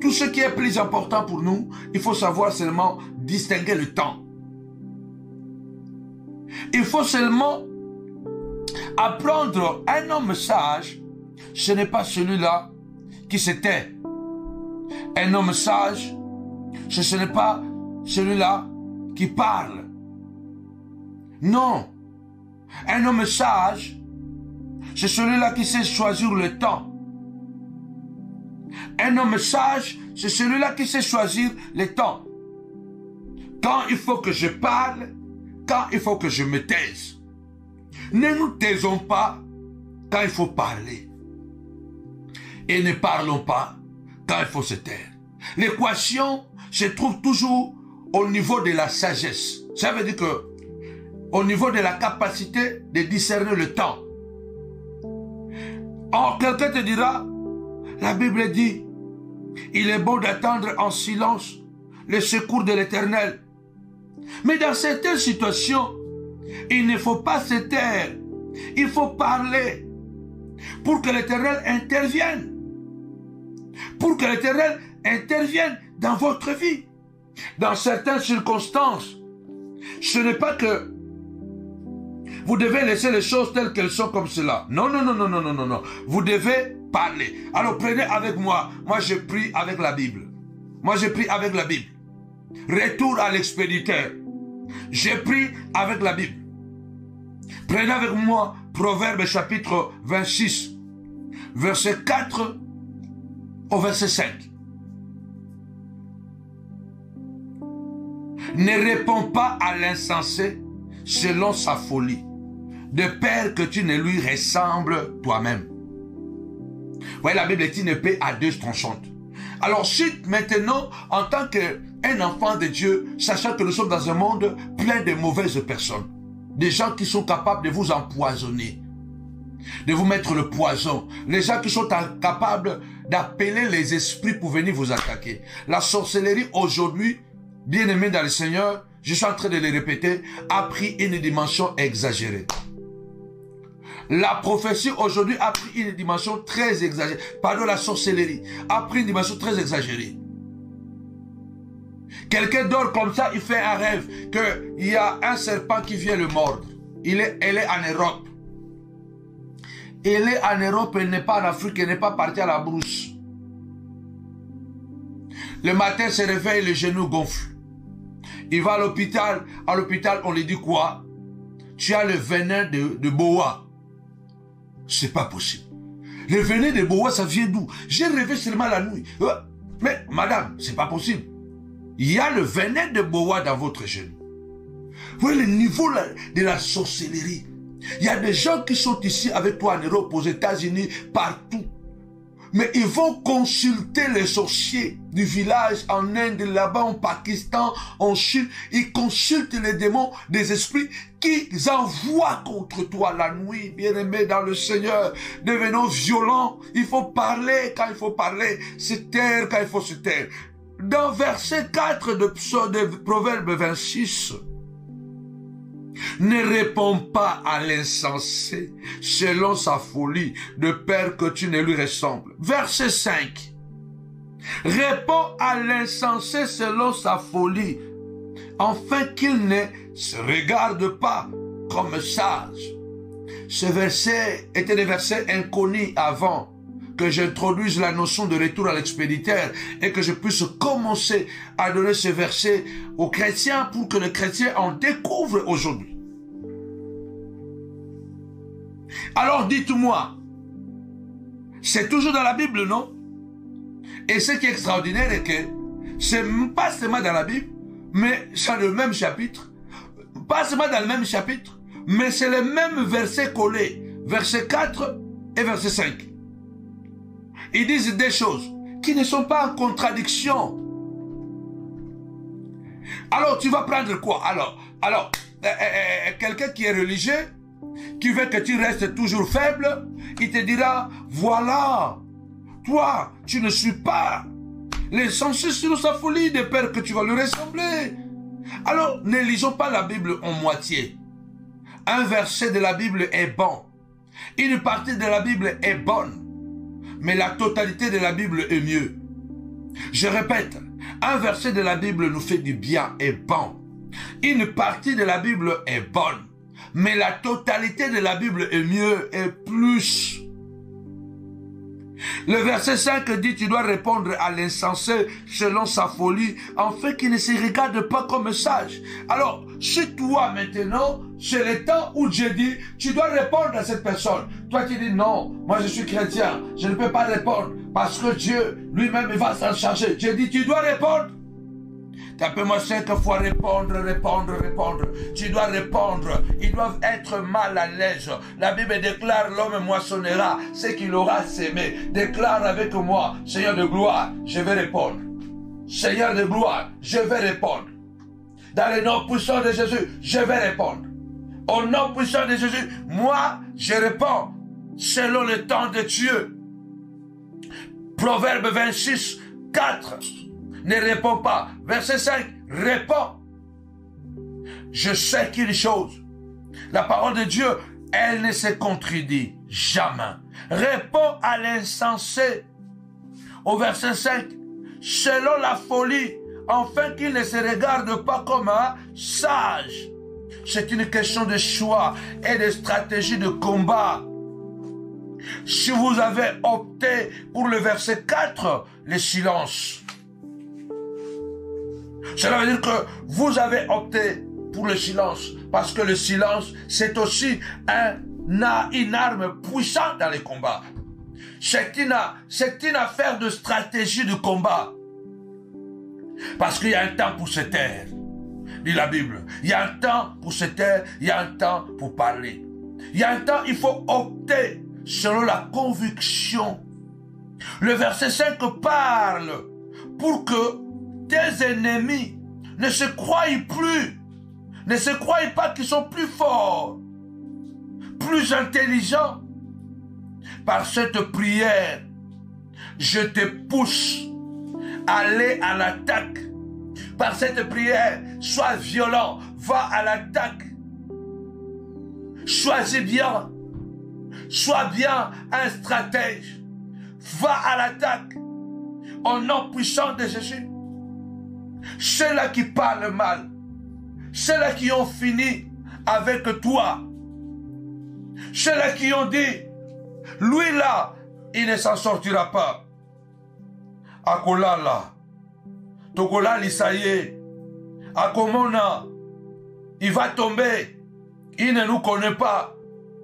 tout ce qui est plus important pour nous, il faut savoir seulement distinguer le temps. Il faut seulement apprendre un homme sage, ce n'est pas celui-là qui se tait. Un homme sage, ce n'est pas celui-là qui parle. Non. Un homme sage, c'est celui-là qui sait choisir le temps. Un homme sage, c'est celui-là qui sait choisir le temps. Quand il faut que je parle, quand il faut que je me taise. Ne nous taisons pas quand il faut parler. Et ne parlons pas quand il faut se taire. L'équation se trouve toujours au niveau de la sagesse. Ça veut dire que au niveau de la capacité de discerner le temps. Or, quelqu'un te dira, la Bible dit, il est bon d'attendre en silence le secours de l'Éternel. Mais dans certaines situations, il ne faut pas se taire. Il faut parler pour que l'Éternel intervienne. Pour que l'Éternel intervienne dans votre vie. Dans certaines circonstances, ce n'est pas que vous devez laisser les choses telles qu'elles sont comme cela. Non, non, non, non, non, non, non, non. Vous devez parler. Alors prenez avec moi. Moi, je prie avec la Bible. Moi, je prie avec la Bible. Retour à l'expéditeur. Je prie avec la Bible. Prenez avec moi Proverbe chapitre 26, verset 4 au verset 5. Ne réponds pas à l'insensé selon sa folie, de peur que tu ne lui ressembles toi-même. Vous voyez, la Bible est une épée à deux tranchantes. Alors si maintenant, en tant qu'un enfant de Dieu, sachant que nous sommes dans un monde plein de mauvaises personnes, des gens qui sont capables de vous empoisonner, de vous mettre le poison, les gens qui sont capables d'appeler les esprits pour venir vous attaquer. La sorcellerie aujourd'hui, bien aimé dans le Seigneur, je suis en train de le répéter, a pris une dimension exagérée. La prophétie aujourd'hui a pris une dimension très exagérée. Pardon, la sorcellerie a pris une dimension très exagérée. Quelqu'un dort comme ça, il fait un rêve qu'il y a un serpent qui vient le mordre. Elle est en Europe. Elle est en Europe, elle n'est pas en Afrique, elle n'est pas partie à la brousse. Le matin, se réveille, le genou gonfle. Il va à l'hôpital. À l'hôpital, on lui dit quoi? Tu as le venin de boa. C'est pas possible. Le venin de boa, ça vient d'où? J'ai rêvé seulement la nuit. Mais, madame, c'est pas possible. Il y a le venin de boa dans votre genou. Vous voyez le niveau de la sorcellerie. Il y a des gens qui sont ici avec toi en Europe, aux États-Unis, partout. Mais ils vont consulter les sorciers du village en Inde, là-bas, en Pakistan, en Chine. Ils consultent les démons des esprits qu'ils envoient contre toi la nuit, bien-aimé dans le Seigneur. Devenons violents. Il faut parler quand il faut parler, se taire quand il faut se taire. Dans verset 4 de Proverbe 26, ne réponds pas à l'insensé selon sa folie, de peur que tu ne lui ressembles. Verset 5. Réponds à l'insensé selon sa folie, afin qu'il ne se regarde pas comme sage. Ce verset était des versets inconnus avant que j'introduise la notion de retour à l'expéditeur et que je puisse commencer à donner ce verset aux chrétiens pour que les chrétiens en découvrent aujourd'hui. Alors dites-moi, c'est toujours dans la Bible, non? Et ce qui est extraordinaire est que c'est pas seulement dans la Bible, mais c'est le même chapitre. Pas seulement dans le même chapitre, mais c'est le même verset collé. Verset 4 et verset 5. Ils disent des choses qui ne sont pas en contradiction. Alors, tu vas prendre quoi? Alors, quelqu'un qui est religieux, qui veut que tu restes toujours faible, il te dira, voilà, toi, tu ne suis pas l'essentiel sur sa folie de peur que tu vas lui ressembler. Alors, ne lisons pas la Bible en moitié. Un verset de la Bible est bon. Une partie de la Bible est bonne. Mais la totalité de la Bible est mieux. Je répète, un verset de la Bible nous fait du bien et bon. Une partie de la Bible est bonne. Mais la totalité de la Bible est mieux et plus. Le verset 5 dit, tu dois répondre à l'insensé selon sa folie, afin qu'il ne se regarde pas comme sage. Alors, chez toi maintenant, c'est le temps où Dieu dit, tu dois répondre à cette personne. Toi tu dis, non, moi je suis chrétien, je ne peux pas répondre, parce que Dieu lui-même va s'en charger. Dieu dit, tu dois répondre. Tapez-moi 5 fois répondre. Tu dois répondre. Ils doivent être mal à l'aise. La Bible déclare, l'homme moissonnera ce qu'il aura sémé. Déclare avec moi, Seigneur de gloire, je vais répondre. Seigneur de gloire, je vais répondre. Dans le nom puissant de Jésus, je vais répondre. Au nom puissant de Jésus, moi, je réponds selon le temps de Dieu. Proverbe 26, 4. Ne réponds pas. Verset 5, réponds. Je sais qu'une chose, la parole de Dieu, elle ne se contredit jamais. Réponds à l'insensé. Au verset 5, selon la folie, afin qu'il ne se regarde pas comme un sage. C'est une question de choix et de stratégie de combat. Si vous avez opté pour le verset 4, le silence. Cela veut dire que vous avez opté pour le silence. Parce que le silence, c'est aussi une arme puissante dans les combats. C'est une affaire de stratégie de combat. Parce qu'il y a un temps pour se taire, dit la Bible. Il y a un temps pour se taire, il y a un temps pour parler. Il y a un temps, il faut opter selon la conviction. Le verset 5 parle pour que tes ennemis ne se croient plus, ne se croient pas qu'ils sont plus forts, plus intelligents. Par cette prière, je te pousse à aller à l'attaque. Par cette prière, sois violent, va à l'attaque. Choisis bien, sois bien un stratège. Va à l'attaque. Au nom puissant de Jésus. Ceux-là qui parlent mal, ceux-là qui ont fini avec toi, ceux-là qui ont dit, lui là, il ne s'en sortira pas. Akolala, Tokola Lisaye, Akomona, il va tomber, il ne nous connaît pas,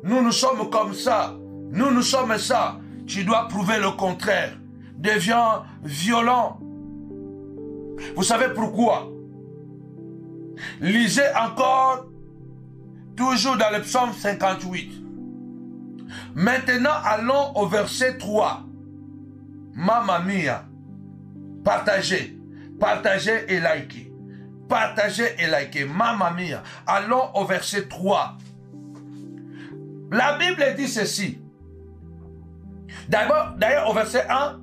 nous sommes comme ça, nous sommes ça. Tu dois prouver le contraire. Deviens violent. Vous savez pourquoi? Lisez encore, toujours dans le psaume 58. Maintenant, allons au verset 3. Mamma mia. Partagez. Partagez et likez. Partagez et likez. Mamma mia. Allons au verset 3. La Bible dit ceci. D'ailleurs, au verset 1,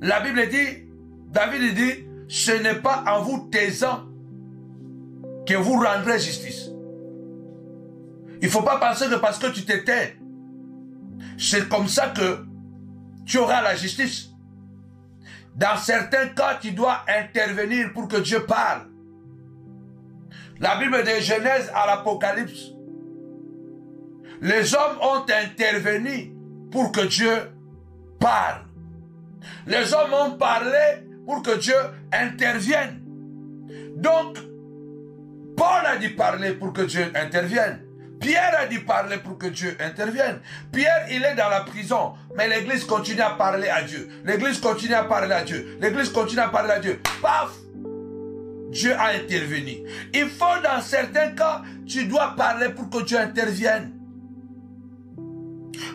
la Bible dit, David dit, ce n'est pas en vous taisant que vous rendrez justice. Il ne faut pas penser que parce que tu te tais, c'est comme ça que tu auras la justice. Dans certains cas, tu dois intervenir pour que Dieu parle. La Bible de Genèse à l'Apocalypse, les hommes ont intervenu pour que Dieu parle. Les hommes ont parlé pour que Dieu intervienne. Donc, Paul a dit parler pour que Dieu intervienne. Pierre a dit parler pour que Dieu intervienne. Pierre, il est dans la prison, mais l'église continue à parler à Dieu. L'église continue à parler à Dieu. L'église continue à parler à Dieu. Paf! Dieu a intervenu. Il faut, dans certains cas, tu dois parler pour que Dieu intervienne.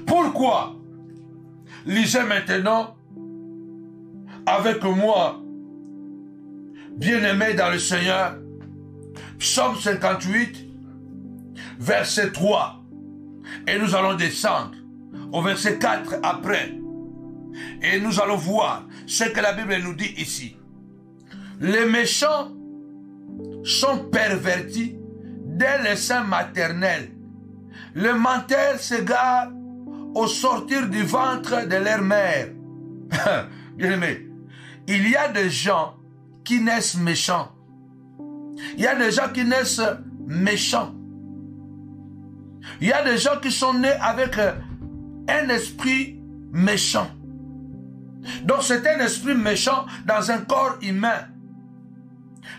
Pourquoi? Lisez maintenant avec moi Bien-aimés dans le Seigneur, Psaume 58, verset 3. Et nous allons descendre au verset 4 après. Et nous allons voir ce que la Bible nous dit ici. Les méchants sont pervertis dès le sein maternel. Les menteurs s'égarent au sortir du ventre de leur mère. Bien-aimé, il y a des gens qui naissent méchants. Il y a des gens qui naissent méchants. Il y a des gens qui sont nés avec un esprit méchant. Donc c'est un esprit méchant dans un corps humain.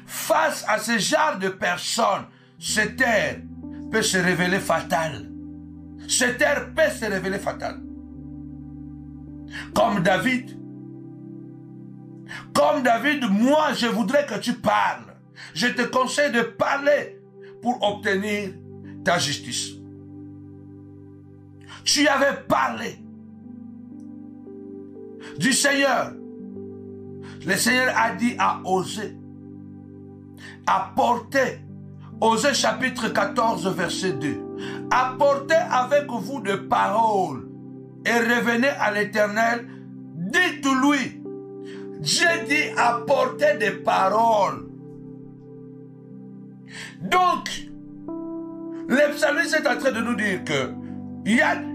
Face à ce genre de personnes, cette terre peut se révéler fatale. Cette terre peut se révéler fatale. Comme David, moi je voudrais que tu parles. Je te conseille de parler pour obtenir ta justice. Tu avais parlé du Seigneur. Le Seigneur a dit à Osée, apportez, Osée chapitre 14 verset 2, apportez avec vous des paroles et revenez à l'Éternel, dites-lui, j'ai dit apporter des paroles. Donc, le psalmiste est en train de nous dire que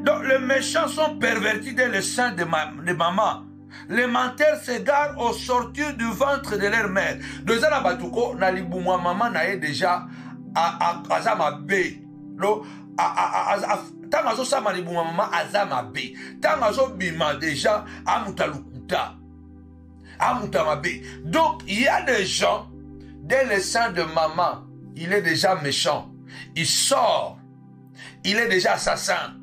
donc, les méchants sont pervertis dans le sein de maman. Les menteurs s'égarent au sortir du ventre de leur mère. Deux ans à Batuko, Nalibouma maman n'a déjà à Azamabe. Tangazo Samalibouma maman Azamabe. Tangazo Bima déjà à Moutalukuta. À Moutamabe. Donc il y a des gens dans le sein de maman. Il est déjà méchant. Il sort. Il est déjà assassin.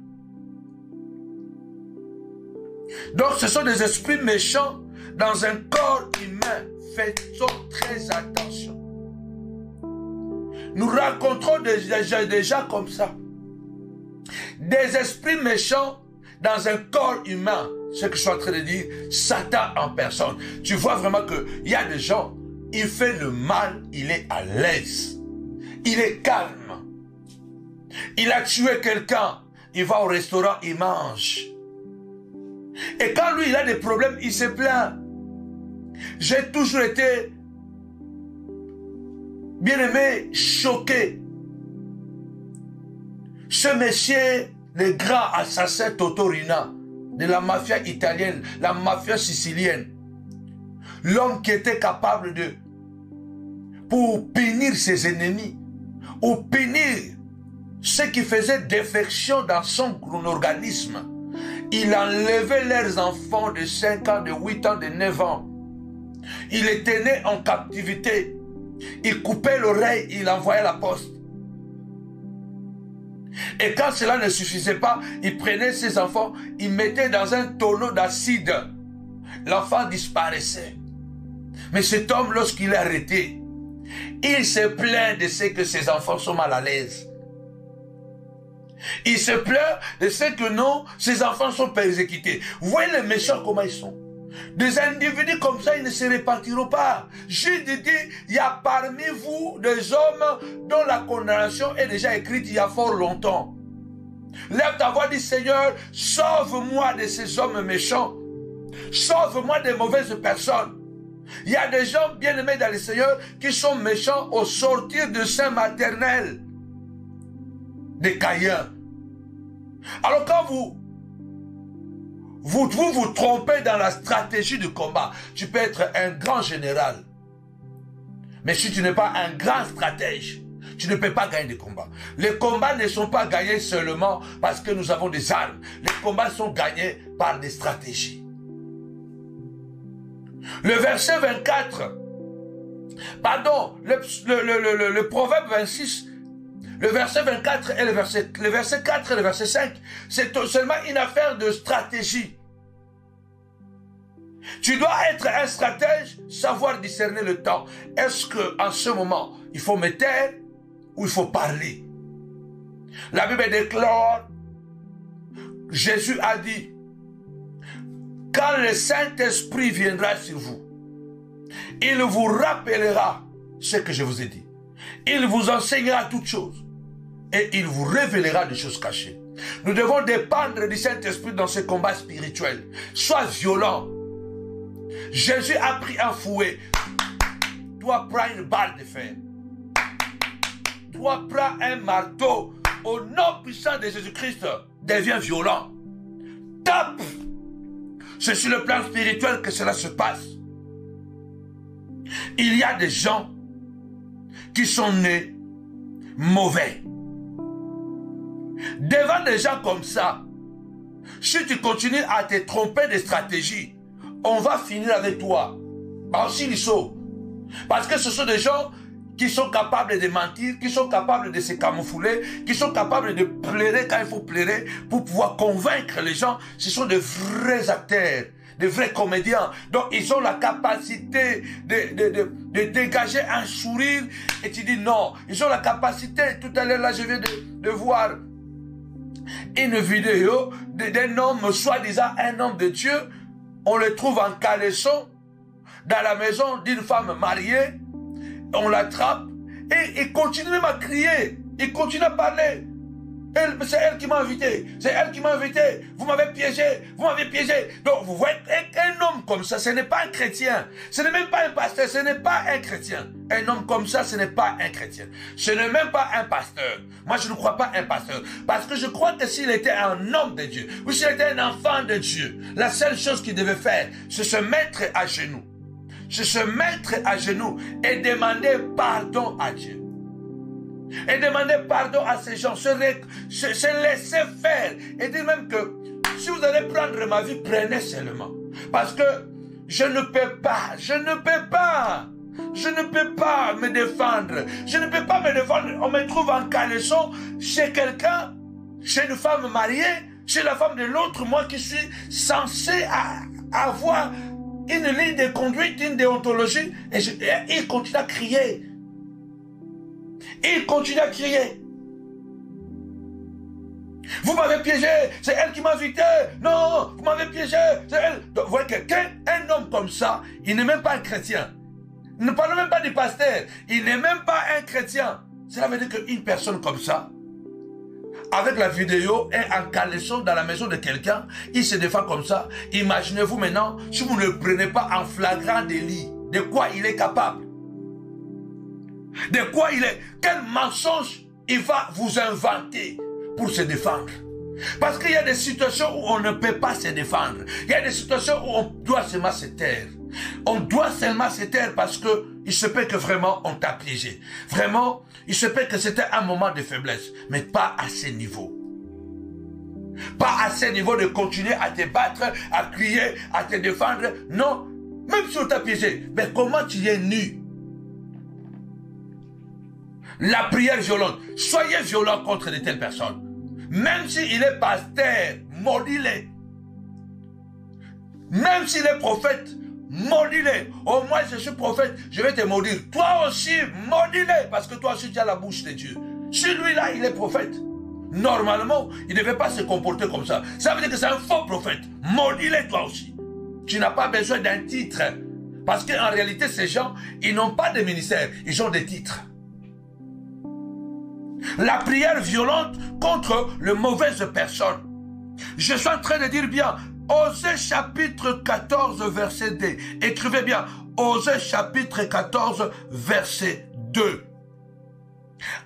Donc ce sont des esprits méchants dans un corps humain. Faisons très attention. Nous rencontrons déjà comme ça. Des esprits méchants dans un corps humain. Ce que je suis en train de dire, Satan en personne. Tu vois vraiment qu'il y a des gens, il fait le mal, il est à l'aise. Il est calme. Il a tué quelqu'un. Il va au restaurant, il mange. Et quand lui, il a des problèmes, il se plaint. J'ai toujours été, bien aimé, choqué. Ce monsieur, le grand assassin Totorina, de la mafia italienne, la mafia sicilienne, l'homme qui était capable de, pour punir ses ennemis, ou punir ceux qui faisaient défection dans son organisme. Il enlevait leurs enfants de 5 ans, de 8 ans, de 9 ans. Il était né en captivité. Il coupait l'oreille, il envoyait la poste. Et quand cela ne suffisait pas, il prenait ses enfants, il mettait dans un tonneau d'acide. L'enfant disparaissait. Mais cet homme, lorsqu'il est arrêté, il se plaint de ce que ses enfants sont mal à l'aise. Il se plaint de ce que non, ses enfants sont persécutés. Vous voyez les méchants comment ils sont. Des individus comme ça, ils ne se répartiront pas. Jésus dit, il y a parmi vous des hommes dont la condamnation est déjà écrite il y a fort longtemps. Lève ta voix, dit Seigneur, sauve-moi de ces hommes méchants. Sauve-moi des mauvaises personnes. Il y a des gens bien aimés dans le Seigneur qui sont méchants au sortir de sein maternel de Caïn. Alors quand vous trompez dans la stratégie du combat, tu peux être un grand général. Mais si tu n'es pas un grand stratège, tu ne peux pas gagner des combats. Les combats ne sont pas gagnés seulement parce que nous avons des armes. Les combats sont gagnés par des stratégies. Le verset 24, pardon, le proverbe 26, le verset 24 et le verset 4 et le verset 5, c'est seulement une affaire de stratégie. Tu dois être un stratège, savoir discerner le temps. Est-ce qu'en ce moment, il faut me taire ou il faut parler? La Bible déclare, Jésus a dit, quand le Saint-Esprit viendra sur vous, Il vous rappellera ce que je vous ai dit. Il vous enseignera toutes choses. Et il vous révélera des choses cachées. Nous devons dépendre du Saint-Esprit dans ce combat spirituel. Sois violent. Jésus a pris un fouet. Toi, prends une balle de fer. Toi, prends un marteau. Au nom puissant de Jésus-Christ, deviens violent. Tape. C'est sur le plan spirituel que cela se passe. Il y a des gens qui sont nés mauvais. Devant des gens comme ça, si tu continues à te tromper de stratégie, on va finir avec toi. Parce que ce sont des gens qui sont capables de mentir, qui sont capables de se camoufler, qui sont capables de plairer quand il faut plairer pour pouvoir convaincre les gens. Ce sont de vrais acteurs, de vrais comédiens. Donc ils ont la capacité de dégager un sourire et tu dis non. Ils ont la capacité, tout à l'heure là je viens de voir une vidéo d'un homme, soi-disant un homme de Dieu. On le trouve en caleçon dans la maison d'une femme mariée. On l'attrape et il continue même à crier. Il continue à parler. C'est elle qui m'a invité. C'est elle qui m'a invité. Vous m'avez piégé. Vous m'avez piégé. Donc vous voyez, un homme comme ça, ce n'est pas un chrétien. Ce n'est même pas un pasteur. Ce n'est pas un chrétien. Un homme comme ça, ce n'est pas un chrétien. Ce n'est même pas un pasteur. Moi, je ne crois pas un pasteur. Parce que je crois que s'il était un homme de Dieu, ou s'il était un enfant de Dieu, la seule chose qu'il devait faire, c'est se mettre à genoux. C'est se mettre à genoux et demander pardon à Dieu. Et demander pardon à ces gens, se laisser faire. Et dire même que si vous allez prendre ma vie, prenez seulement. Parce que je ne peux pas me défendre. Je ne peux pas me défendre. On me trouve en caleçon chez quelqu'un, chez une femme mariée, chez la femme de l'autre, moi qui suis censé avoir une ligne de conduite, une déontologie, et il continue à crier. Il continue à crier. Vous m'avez piégé, c'est elle qui m'a invité. Non, vous m'avez piégé, c'est elle. Donc, vous voyez quelqu'un, un homme comme ça, il n'est même pas un chrétien. Ne parlons même pas du pasteur, il n'est même pas un chrétien. Cela veut dire qu'une personne comme ça, avec la vidéo, est en caleçon dans la maison de quelqu'un, il se défend comme ça. Imaginez-vous maintenant, si vous ne le prenez pas en flagrant délit, de quoi il est capable? De quoi il est? Quel mensonge il va vous inventer pour se défendre? Parce qu'il y a des situations où on ne peut pas se défendre. Il y a des situations où on doit seulement se taire. On doit seulement se taire parce que il se peut que vraiment on t'a piégé. Vraiment, il se peut que c'était un moment de faiblesse, mais pas à ce niveau. Pas à ce niveau de continuer à te battre, à crier, à te défendre. Non, même si on t'a piégé, mais comment tu es nu? La prière violente. Soyez violent contre de telles personnes. Même s'il est pasteur, maudis-le. Même s'il est prophète, maudis-le. Au moins je suis prophète, je vais te maudire. Toi aussi, maudis-le. Parce que toi aussi tu as la bouche de Dieu. Celui-là, il est prophète. Normalement, il ne devait pas se comporter comme ça. Ça veut dire que c'est un faux prophète. Maudis-le toi aussi. Tu n'as pas besoin d'un titre. Parce qu'en réalité, ces gens, ils n'ont pas de ministère. Ils ont des titres. La prière violente contre les mauvaises personnes. Je suis en train de dire bien, Osée chapitre 14 verset 2. Écrivez bien, Osée chapitre 14 verset 2.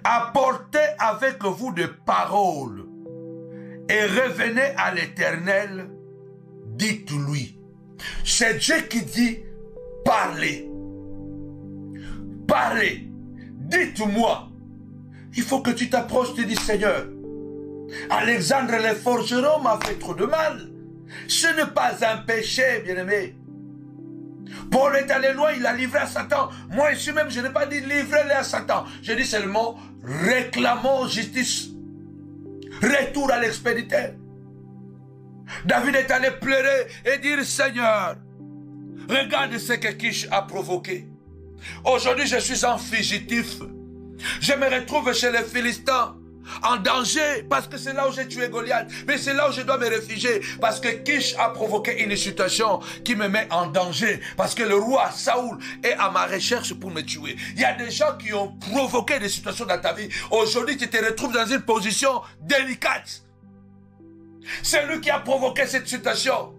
Apportez avec vous des paroles et revenez à l'Éternel, dites-lui. C'est Dieu qui dit, parlez. Parlez. Dites-moi. Il faut que tu t'approches, tu dis Seigneur, Alexandre le forgeron m'a fait trop de mal. Ce n'est pas un péché, bien-aimé. Paul est allé loin, il a livré à Satan. Moi ici même, je n'ai pas dit livrer-le à Satan. Je dis seulement réclamons justice. Retour à l'expéditeur. David est allé pleurer et dire Seigneur, regarde ce que Kish a provoqué. Aujourd'hui, je suis un fugitif. Je me retrouve chez les Philistins en danger parce que c'est là où j'ai tué Goliath. Mais c'est là où je dois me réfugier parce que Kish a provoqué une situation qui me met en danger parce que le roi Saoul est à ma recherche pour me tuer. Il y a des gens qui ont provoqué des situations dans ta vie. Aujourd'hui, tu te retrouves dans une position délicate. C'est lui qui a provoqué cette situation.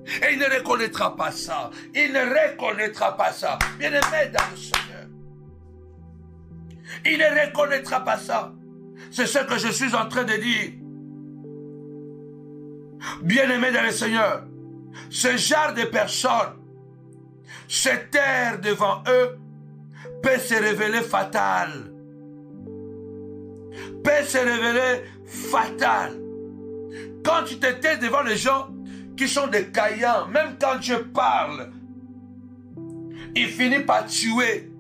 Et il ne reconnaîtra pas ça. Il ne reconnaîtra pas ça. Bien-aimé dans le Seigneur. Il ne reconnaîtra pas ça. C'est ce que je suis en train de dire. Bien-aimé dans le Seigneur. Ce genre de personnes, se taire devant eux, peut se révéler fatal. Peut se révéler fatal. Quand tu te tais devant les gens qui sont des caïens, même quand je parle, il finit par tuer.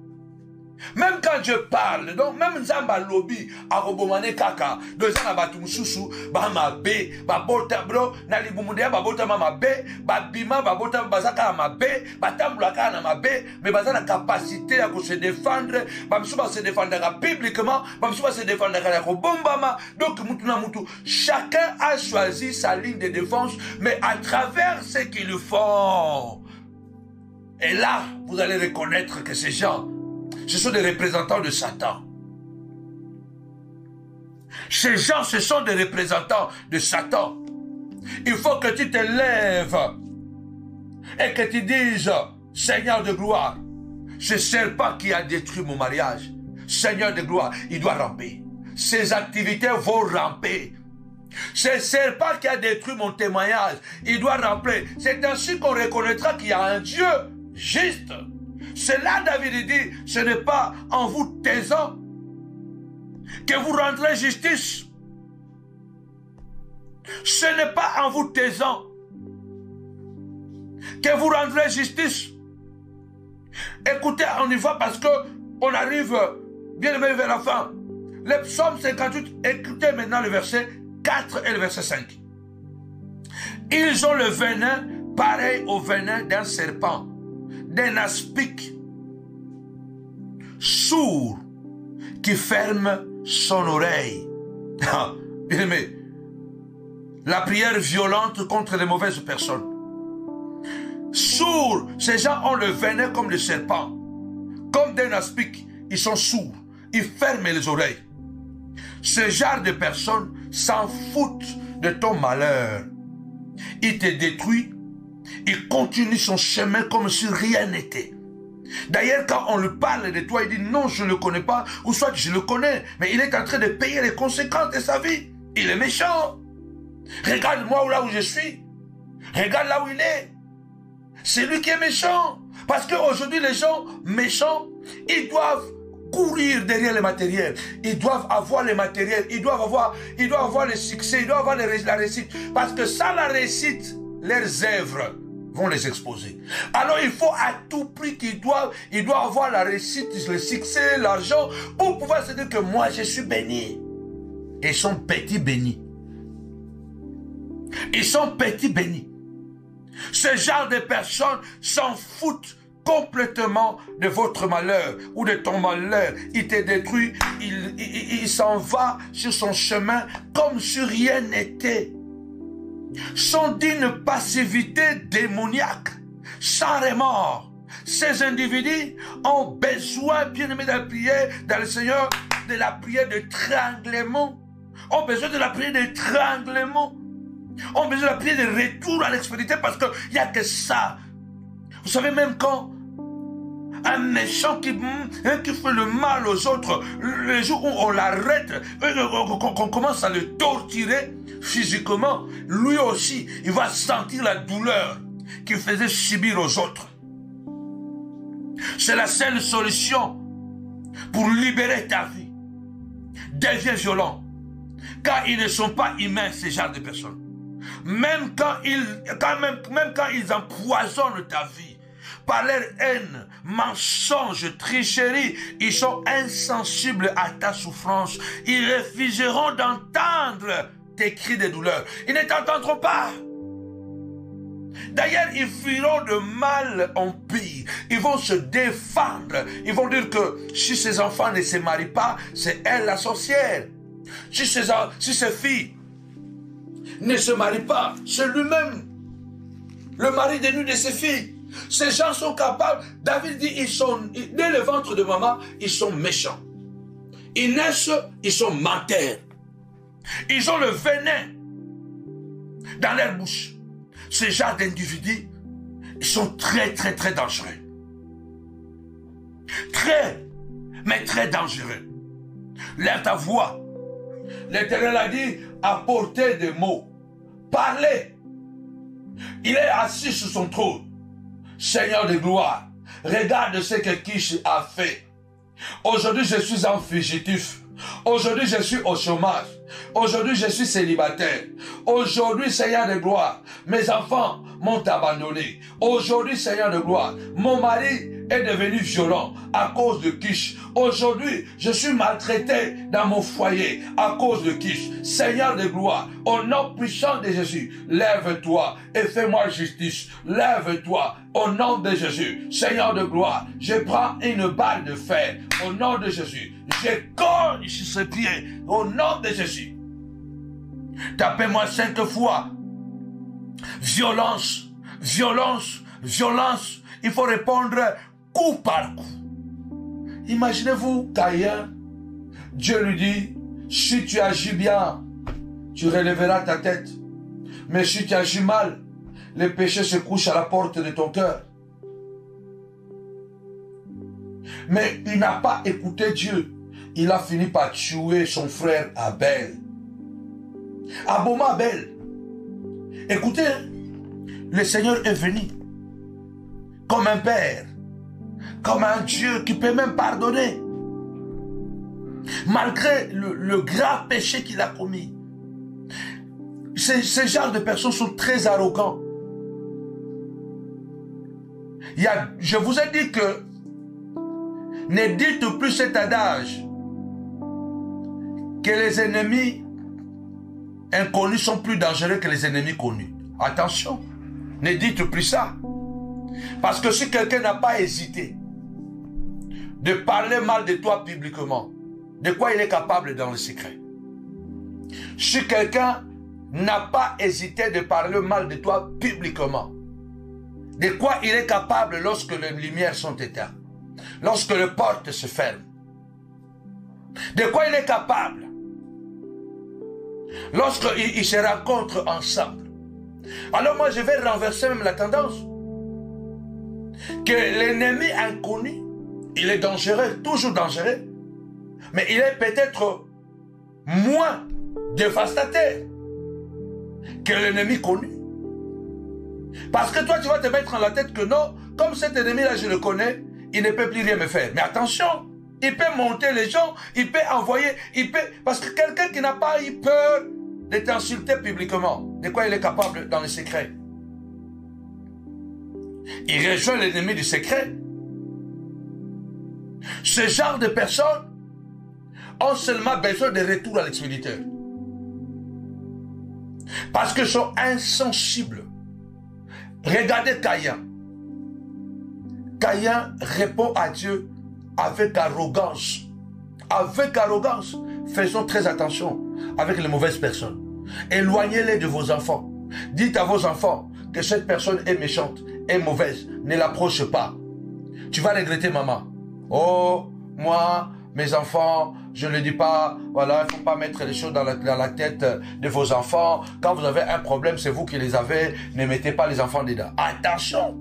Même quand je parle, donc même Zamba Lobby, Arobomane Kaka, de Zana Batumsusu, Bamabe, Babota Bro, Nalibumudia, Babota Mamabe, Babima, Babota Bazaka Mabe, Batambulaka Namabe, mais Bazana capacité à se défendre, Bamsuba se défendra publiquement, Bamsuba se défendra à Bombama, donc Mutuna Mutu. Chacun a choisi sa ligne de défense, mais à travers ce qu'ils font. Et là, vous allez reconnaître que ces gens, ce sont des représentants de Satan. Ces gens, ce sont des représentants de Satan. Il faut que tu te lèves et que tu dises, Seigneur de gloire, ce serpent qui a détruit mon mariage, Seigneur de gloire, il doit ramper. Ses activités vont ramper. Ce serpent qui a détruit mon témoignage, il doit ramper. C'est ainsi qu'on reconnaîtra qu'il y a un Dieu juste. C'est là, David dit, ce n'est pas en vous taisant que vous rendrez justice. Ce n'est pas en vous taisant que vous rendrez justice. Écoutez, on y va parce que on arrive bien aimé vers la fin. Le psaume 58, écoutez maintenant le verset 4 et le verset 5. Ils ont le venin pareil au venin d'un serpent, d'un aspic sourd qui ferme son oreille. Bien aimé, la prière violente contre les mauvaises personnes. Sourds, ces gens ont le venin comme le serpent, comme d'un aspic, ils sont sourds, ils ferment les oreilles. Ce genre de personnes s'en foutent de ton malheur. Il te détruit, il continue son chemin comme si rien n'était. D'ailleurs, quand on lui parle de toi, il dit non, je ne le connais pas, ou soit je le connais, mais il est en train de payer les conséquences de sa vie. Il est méchant. Regarde-moi là où je suis. Regarde là où il est. C'est lui qui est méchant. Parce qu'aujourd'hui, les gens méchants, ils doivent courir derrière le matériel. Ils doivent avoir le matériel. Ils doivent avoir le succès. Ils doivent avoir la réussite. Parce que sans la réussite, leurs œuvres vont les exposer. Alors il faut à tout prix qu'ils doivent avoir la réussite, le succès, l'argent, pour pouvoir se dire que moi je suis béni. Ils sont petits bénis. Ils sont petits bénis. Ce genre de personnes s'en foutent complètement de votre malheur ou de ton malheur. Il te détruit, il s'en va sur son chemin comme si rien n'était. Sont d'une passivité démoniaque, sans remords. Ces individus ont besoin, bien aimé, de la prière dans le Seigneur, de la prière de tremblement. Ont besoin de la prière de tremblement. Ont besoin de la prière de retour à l'expérience parce qu'il n'y a que ça. Vous savez, même quand un méchant qui fait le mal aux autres, le jour où on l'arrête, qu'on commence à le torturer physiquement, lui aussi, il va sentir la douleur qu'il faisait subir aux autres. C'est la seule solution pour libérer ta vie. Deviens violent. Car ils ne sont pas humains, ces genres de personnes. Même quand ils empoisonnent ta vie, par leur haine, mensonge, tricherie, ils sont insensibles à ta souffrance. Ils refuseront d'entendre tes cris de douleur. Ils ne t'entendront pas. D'ailleurs, ils fuiront de mal en pire. Ils vont se défendre. Ils vont dire que si ces enfants ne se marient pas, c'est elle la sorcière. Si ses filles ne se marient pas, c'est lui-même le mari de l'une de ses filles. Ces gens sont capables, David dit, dès le ventre de maman, ils sont méchants. Ils naissent, ils sont menteurs. Ils ont le venin dans leur bouche. Ces genres d'individus, ils sont très, très, très dangereux. Très, mais très dangereux. Lève ta voix. L'Éternel a dit, apportez des mots. Parlez. Il est assis sur son trône. Seigneur de gloire, regarde ce que Kish a fait. Aujourd'hui, je suis un fugitif. Aujourd'hui, je suis au chômage. Aujourd'hui, je suis célibataire. Aujourd'hui, Seigneur de gloire, mes enfants m'ont abandonné. Aujourd'hui, Seigneur de gloire, mon mari est devenu violent à cause de Kish. Aujourd'hui, je suis maltraité dans mon foyer à cause de Kish. Seigneur de gloire, au nom puissant de Jésus, lève-toi et fais-moi justice. Lève-toi au nom de Jésus. Seigneur de gloire, je prends une balle de fer au nom de Jésus. Je cogne sur ses pieds au nom de Jésus. Tapez-moi 5 fois. Violence, violence, violence. Il faut répondre coup par coup. Imaginez-vous, Caïn, Dieu lui dit, si tu agis bien, tu relèveras ta tête. Mais si tu agis mal, le péché se couche à la porte de ton cœur. Mais il n'a pas écouté Dieu. Il a fini par tuer son frère Abel. Aboma Abel. Écoutez, le Seigneur est venu comme un père, comme un Dieu qui peut même pardonner. Malgré le grave péché qu'il a commis. Ces genres de personnes sont très arrogants. Je vous ai dit que ne dites plus cet adage que les ennemis inconnus sont plus dangereux que les ennemis connus. Attention, ne dites plus ça. Parce que si quelqu'un n'a pas hésité de parler mal de toi publiquement, de quoi il est capable dans le secret? Si quelqu'un n'a pas hésité de parler mal de toi publiquement, de quoi il est capable lorsque les lumières sont éteintes, lorsque les portes se ferment? De quoi il est capable lorsqu'ils se rencontrent ensemble? Alors moi je vais renverser même la tendance. Que l'ennemi inconnu, il est dangereux, toujours dangereux, mais il est peut-être moins dévastateur que l'ennemi connu. Parce que toi tu vas te mettre en la tête que non, comme cet ennemi-là je le connais, il ne peut plus rien me faire. Mais attention, il peut monter les gens, il peut envoyer, parce que quelqu'un qui n'a pas eu peur de t'insulter publiquement, de quoi il est capable dans le secret? Il rejoint l'ennemi du secret. Ce genre de personnes ont seulement besoin de retour à l'expéditeur. Parce qu'ils sont insensibles. Regardez Caïn. Caïn répond à Dieu avec arrogance. Avec arrogance. Faisons très attention avec les mauvaises personnes. Éloignez-les de vos enfants. Dites à vos enfants que cette personne est méchante, est mauvaise. Ne l'approche pas. Tu vas regretter, maman. Oh, moi, mes enfants, je ne le dis pas. Voilà, il ne faut pas mettre les choses dans la tête de vos enfants. Quand vous avez un problème, c'est vous qui les avez. Ne mettez pas les enfants dedans. Attention.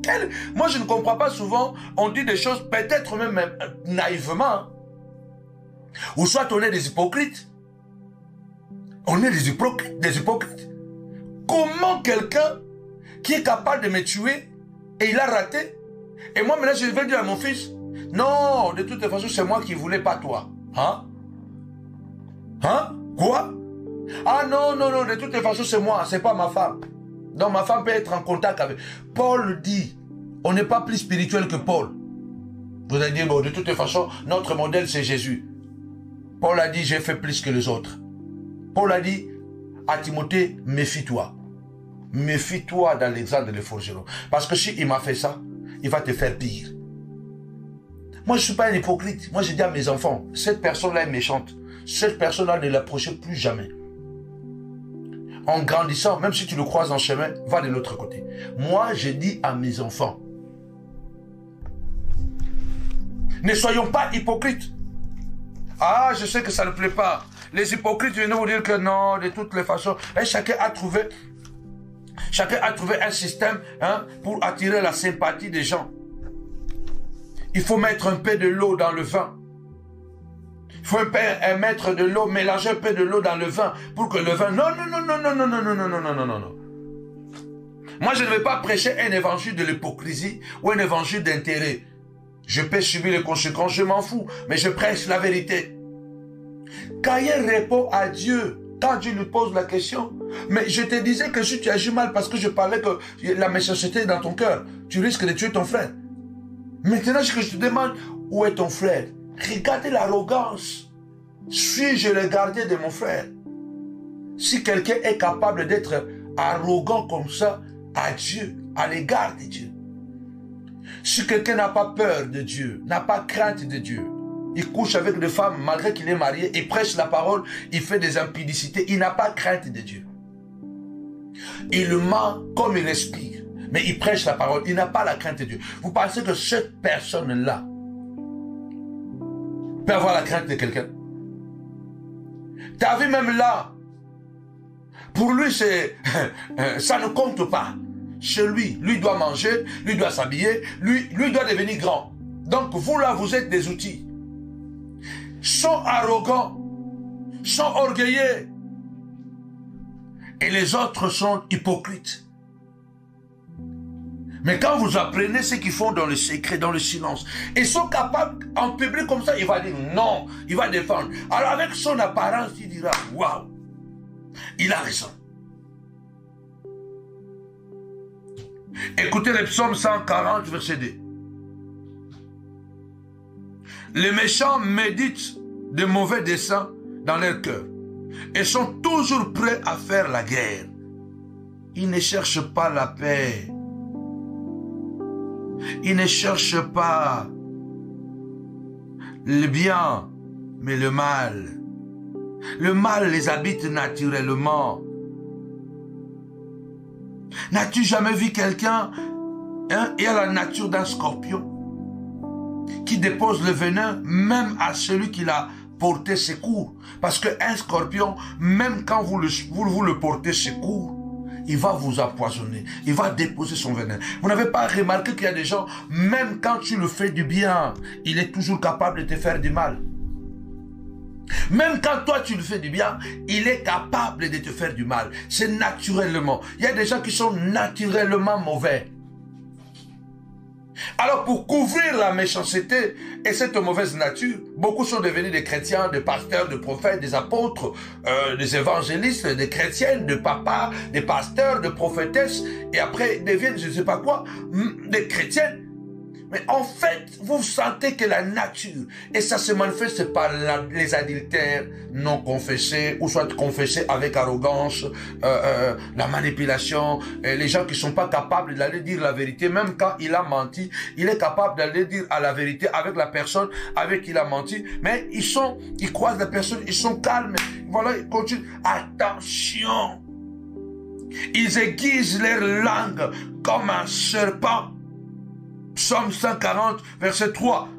Moi, je ne comprends pas souvent. On dit des choses peut-être même naïvement. Ou soit on est des hypocrites. On est des hypocrites. Comment quelqu'un qui est capable de me tuer et il a raté, et moi maintenant je vais dire à mon fils, non, de toute façon c'est moi qui voulais pas toi. Hein? Quoi? Ah non, de toute façon c'est moi, c'est pas ma femme. Donc ma femme peut être en contact avec. Paul dit, on n'est pas plus spirituel que Paul. Vous allez dire, bon, de toute façon, notre modèle c'est Jésus. Paul a dit, j'ai fait plus que les autres. Paul a dit à Timothée, méfie-toi. Méfie-toi d'Alexandre le forgeron. Parce que s'il m'a fait ça, il va te faire pire. Moi, je ne suis pas un hypocrite. Moi, je dis à mes enfants, cette personne-là est méchante. cette personne-là, ne l'approchez plus jamais. En grandissant, même si tu le croises en chemin, va de l'autre côté. Moi, je dis à mes enfants, ne soyons pas hypocrites. Ah, je sais que ça ne plaît pas. Les hypocrites viennent vous dire que non, de toutes les façons. Et chacun a trouvé un système pour attirer la sympathie des gens. Il faut mettre un peu de l'eau dans le vin. Il faut mettre de l'eau, mélanger un peu de l'eau dans le vin pour que le vin... Non. Moi, je ne vais pas prêcher un évangile de l'hypocrisie ou un évangile d'intérêt. Je peux subir les conséquences, je m'en fous, mais je prêche la vérité. Caïn répond à Dieu quand Dieu lui pose la question. Mais je te disais que si tu agis mal parce que je parlais que la méchanceté est dans ton cœur, tu risques de tuer ton frère. Maintenant, je te demande, où est ton frère? Regardez l'arrogance. Suis-je le gardien de mon frère? Si quelqu'un est capable d'être arrogant comme ça à Dieu, à l'égard de Dieu, si quelqu'un n'a pas peur de Dieu, n'a pas crainte de Dieu, il couche avec des femmes malgré qu'il est marié, il prêche la parole, il fait des impudicités, il n'a pas crainte de Dieu. Il ment comme il respire, mais il prêche la parole, il n'a pas la crainte de Dieu. Vous pensez que cette personne-là peut avoir la crainte de quelqu'un? Ta vie même là, pour lui, ça ne compte pas. Chez lui, lui doit manger, lui doit s'habiller, lui doit devenir grand. Donc vous là, vous êtes des outils. Sont arrogants, sont orgueilleux. Et les autres sont hypocrites. Mais quand vous apprenez ce qu'ils font dans le secret, dans le silence, ils sont capables, en public comme ça, il va dire non, il va défendre. Alors avec son apparence, il dira, waouh, il a raison. Écoutez le psaume 140, verset 2. Les méchants méditent de mauvais desseins dans leur cœur et sont toujours prêts à faire la guerre. Ils ne cherchent pas la paix. Ils ne cherchent pas le bien, mais le mal. Le mal les habite naturellement. N'as-tu jamais vu quelqu'un et à la nature d'un scorpion qui dépose le venin même à celui qui l'a porté secours? Parce qu'un scorpion, même quand vous le portez secours, il va vous empoisonner, il va déposer son venin. Vous n'avez pas remarqué qu'il y a des gens, même quand tu le fais du bien, il est toujours capable de te faire du mal. Même quand toi tu le fais du bien, il est capable de te faire du mal. C'est naturellement. Il y a des gens qui sont naturellement mauvais. Alors pour couvrir la méchanceté et cette mauvaise nature, beaucoup sont devenus des chrétiens, des pasteurs, des prophètes, des apôtres, des évangélistes, des chrétiennes, des papas, des pasteurs, des prophétesses, et après deviennent je ne sais pas quoi, des chrétiennes. Mais en fait, vous sentez que la nature, et ça se manifeste par les adultères non confessés, ou soit confessés avec arrogance, la manipulation, les gens qui ne sont pas capables d'aller dire la vérité, même quand il a menti, il est capable d'aller dire à la vérité avec la personne avec qui il a menti, mais ils croisent la personne, ils sont calmes, voilà, ils continuent. Attention! Ils aiguisent leur langue comme un serpent. Psaume 140, verset 3.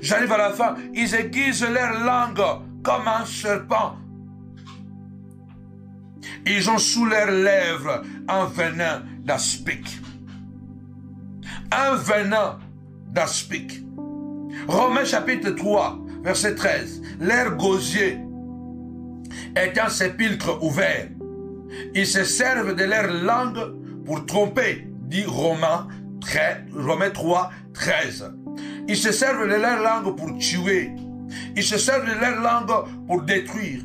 J'arrive à la fin. Ils aiguisent leur langue comme un serpent. Ils ont sous leurs lèvres un venin d'aspic. Un venin d'aspic. Romains chapitre 3, verset 13. Leur gosier est un sépulcre ouvert. Ils se servent de leur langue pour tromper, dit Romains 3, 13. Ils se servent de leur langue pour tuer. Ils se servent de leur langue pour détruire.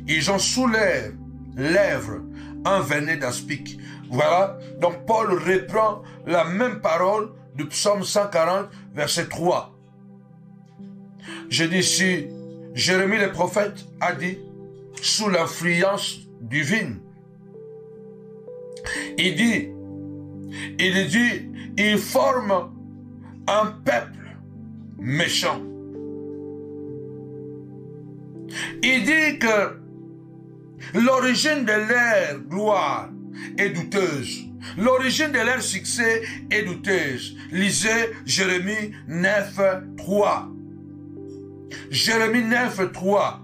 Ils ont sous leurs lèvres un venin d'aspic. Voilà. Donc Paul reprend la même parole du psaume 140, verset 3. Je dis ici, Jérémie le prophète a dit, sous l'influence divine, il dit, il forme un peuple méchant. Il dit que l'origine de leur gloire est douteuse. L'origine de leur succès est douteuse. Lisez Jérémie 9, 3. Jérémie 9, 3.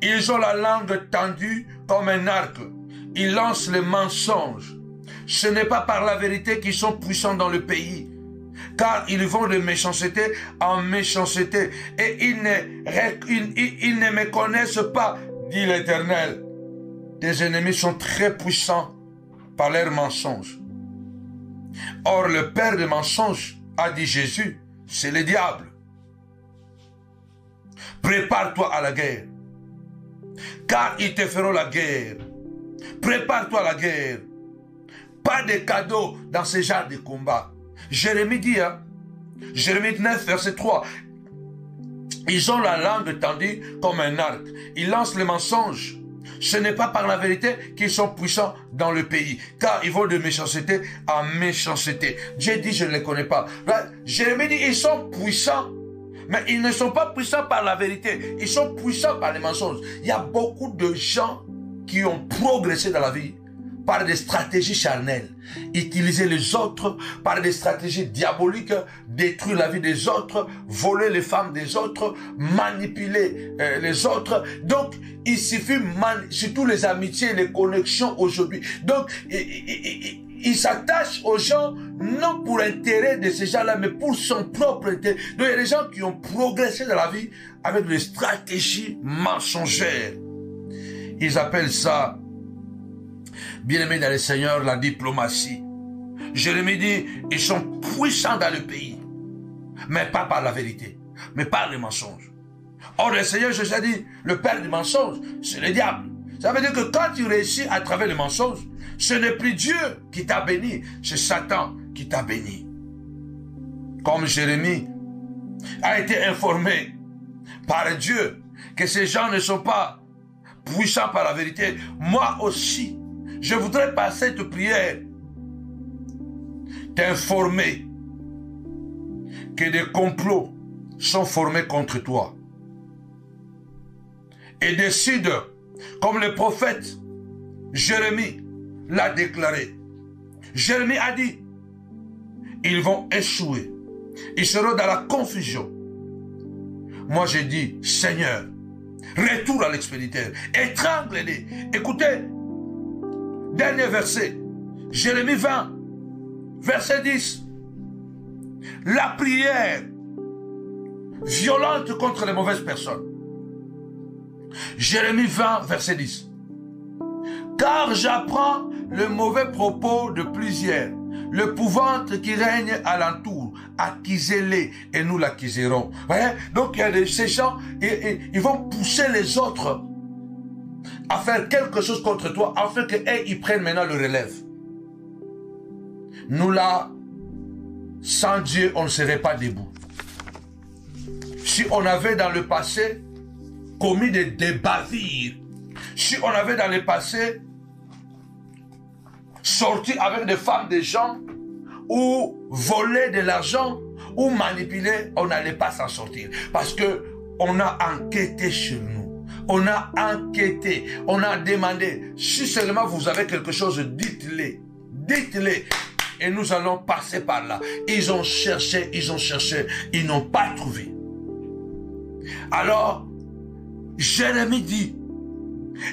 Ils ont la langue tendue comme un arc. Ils lancent les mensonges. Ce n'est pas par la vérité qu'ils sont puissants dans le pays, car ils vont de méchanceté en méchanceté, et ils ne me connaissent pas, dit l'Éternel. Tes ennemis sont très puissants par leurs mensonges. Or, le père des mensonges, a dit Jésus, c'est le diable. Prépare-toi à la guerre, car ils te feront la guerre. Prépare-toi à la guerre. Pas de cadeaux dans ce genre de combat. Jérémie dit, Jérémie 9, verset 3, ils ont la langue tendue comme un arc. Ils lancent les mensonges. Ce n'est pas par la vérité qu'ils sont puissants dans le pays, car ils vont de méchanceté en méchanceté. Dieu dit, je ne les connais pas. Là, Jérémie dit, ils sont puissants, mais ils ne sont pas puissants par la vérité. Ils sont puissants par les mensonges. Il y a beaucoup de gens qui ont progressé dans la vie par des stratégies charnelles, utiliser les autres par des stratégies diaboliques, détruire la vie des autres, voler les femmes des autres, manipuler les autres. Donc, il suffit, surtout les amitiés, les connexions aujourd'hui. Donc, il s'attache aux gens, non pour l'intérêt de ces gens-là, mais pour son propre intérêt. Donc, il y a des gens qui ont progressé dans la vie avec des stratégies mensongères. Ils appellent ça, bien-aimés dans le Seigneur, la diplomatie. Jérémie dit, ils sont puissants dans le pays, mais pas par la vérité, mais par les mensonges. Or, le Seigneur Jésus a dit, le père du mensonge, c'est le diable. Ça veut dire que quand tu réussis à travers les mensonges, ce n'est plus Dieu qui t'a béni, c'est Satan qui t'a béni. Comme Jérémie a été informé par Dieu que ces gens ne sont pas puissants par la vérité, moi aussi, je voudrais par cette prière t'informer que des complots sont formés contre toi. Et décide, comme le prophète Jérémie l'a déclaré. Jérémie a dit, ils vont échouer. Ils seront dans la confusion. Moi j'ai dit, Seigneur, retour à l'expéditeur, étrangle-les. Écoutez, dernier verset, Jérémie 20, verset 10. La prière violente contre les mauvaises personnes. Jérémie 20, verset 10. Car j'apprends le mauvais propos de plusieurs, l'épouvante qui règne alentour. Acquisez-les et nous l'acquiserons. Donc il y a ces gens, ils vont pousser les autres à faire quelque chose contre toi, afin qu'ils prennent maintenant le relève. Nous là, sans Dieu, on ne serait pas debout. Si on avait dans le passé commis des bavures, si on avait dans le passé sorti avec des femmes des gens, ou volé de l'argent, ou manipulé, on n'allait pas s'en sortir. Parce que on a enquêté sur nous. On a enquêté, on a demandé, si seulement vous avez quelque chose, dites-le. Dites-le. Et nous allons passer par là. Ils ont cherché, ils n'ont pas trouvé. Alors, Jérémie dit,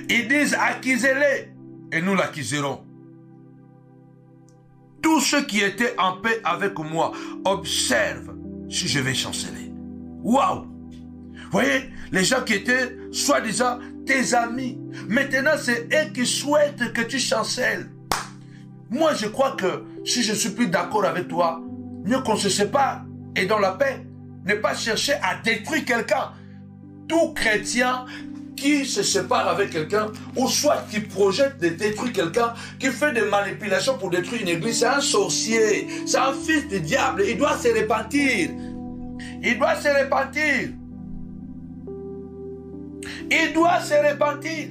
ils disent, acquisez-les, et nous l'acquiserons. Tous ceux qui étaient en paix avec moi observent si je vais chanceler. Waouh! Voyez, les gens qui étaient soi-disant tes amis, maintenant c'est eux qui souhaitent que tu chancelles. Moi je crois que si je suis plus d'accord avec toi, mieux qu'on se sépare et dans la paix, ne pas chercher à détruire quelqu'un. Tout chrétien qui se sépare avec quelqu'un, ou soit qui projette de détruire quelqu'un, qui fait des manipulations pour détruire une église, c'est un sorcier, c'est un fils du diable, il doit se repentir. Il doit se repentir. Il doit se repentir.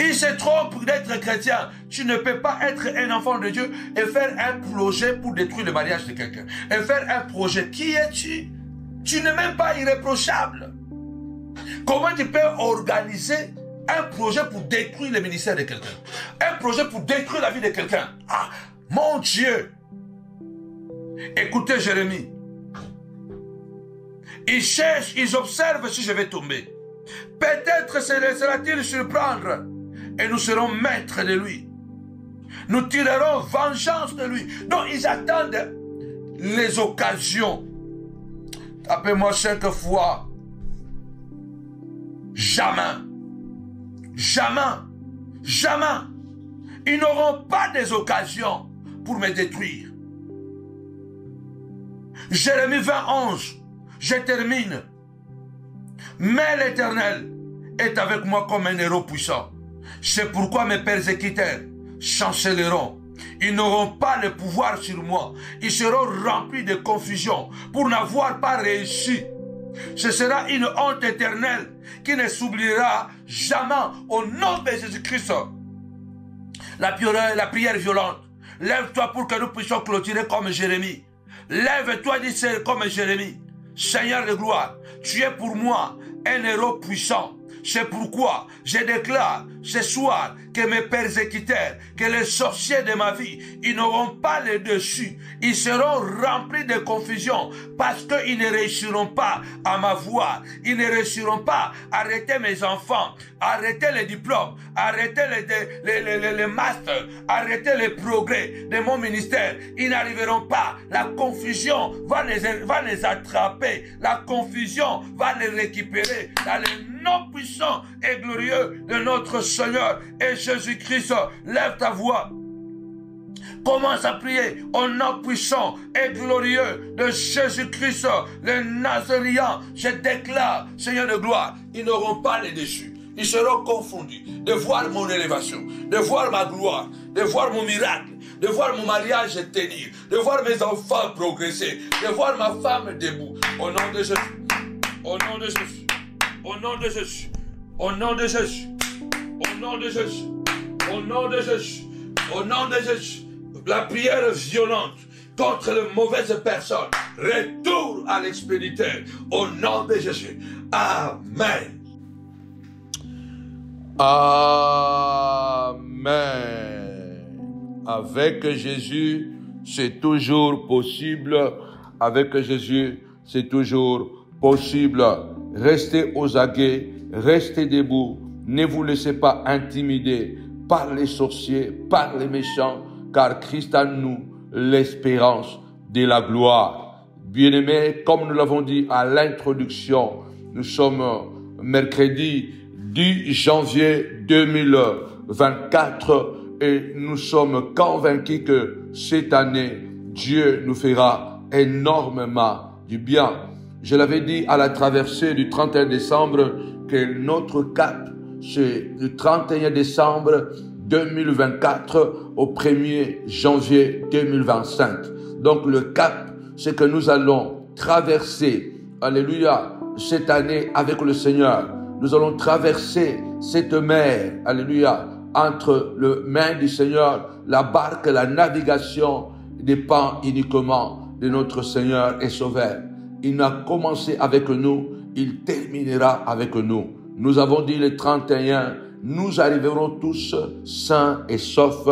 Il se trompe d'être chrétien. Tu ne peux pas être un enfant de Dieu et faire un projet pour détruire le mariage de quelqu'un. Et faire un projet. Qui es-tu? Tu n'es même pas irréprochable. Comment tu peux organiser un projet pour détruire le ministère de quelqu'un? Un projet pour détruire la vie de quelqu'un? Ah, mon Dieu! Écoutez Jérémie. Ils cherchent, ils observent si je vais tomber. Peut-être sera-t-il surprendre et nous serons maîtres de lui. Nous tirerons vengeance de lui. Donc ils attendent les occasions. Tapez-moi 5 fois. Jamais. Jamais. Jamais. Ils n'auront pas des occasions pour me détruire. Jérémie 20:11. Je termine. Mais l'Éternel est avec moi comme un héros puissant. C'est pourquoi mes persécuteurs chancelleront. Ils n'auront pas le pouvoir sur moi. Ils seront remplis de confusion pour n'avoir pas réussi. Ce sera une honte éternelle qui ne s'oubliera jamais au nom de Jésus-Christ. La prière violente. Lève-toi pour que nous puissions clôturer comme Jérémie. Lève-toi, dit comme Jérémie. Seigneur de gloire, tu es pour moi un héros puissant. C'est pourquoi je déclare ce soir que mes persécuteurs, que les sorciers de ma vie, ils n'auront pas le dessus. Ils seront remplis de confusion parce qu'ils ne réussiront pas à m'avoir. Ils ne réussiront pas à arrêter mes enfants, arrêter les diplômes, arrêter les masters, arrêter les progrès de mon ministère. Ils n'arriveront pas. La confusion va les attraper. La confusion va les récupérer dans le nom puissant et glorieux de notre Seigneur et Jésus-Christ. Lève ta voix. Commence à prier au nom puissant et glorieux de Jésus-Christ, le Nazaréen. Je déclare, Seigneur de gloire, ils n'auront pas les dessus. Ils seront confondus de voir mon élévation, de voir ma gloire, de voir mon miracle, de voir mon mariage tenir, de voir mes enfants progresser, de voir ma femme debout. Au nom de Jésus, au nom de Jésus, au nom de Jésus, au nom de Jésus, au nom de Jésus, au nom de Jésus, au nom de Jésus. La prière violente contre les mauvaises personnes. Retour à l'expéditeur. Au nom de Jésus. Amen. Amen. Avec Jésus, c'est toujours possible. Avec Jésus, c'est toujours possible. Restez aux aguets, restez debout. Ne vous laissez pas intimider par les sorciers, par les méchants, car Christ a nous l'espérance de la gloire. Bien-aimés, comme nous l'avons dit à l'introduction, nous sommes mercredi 10 janvier 2024 et nous sommes convaincus que cette année, Dieu nous fera énormément du bien. Je l'avais dit à la traversée du 31 décembre que notre cap, c'est le 31 décembre 2024 au 1er janvier 2025. Donc le cap, c'est que nous allons traverser, alléluia, cette année avec le Seigneur. Nous allons traverser cette mer, alléluia, entre le main du Seigneur, la barque, la navigation dépend uniquement de notre Seigneur et Sauveur. Il a commencé avec nous, il terminera avec nous. Nous avons dit le 31, nous arriverons tous sains et saufs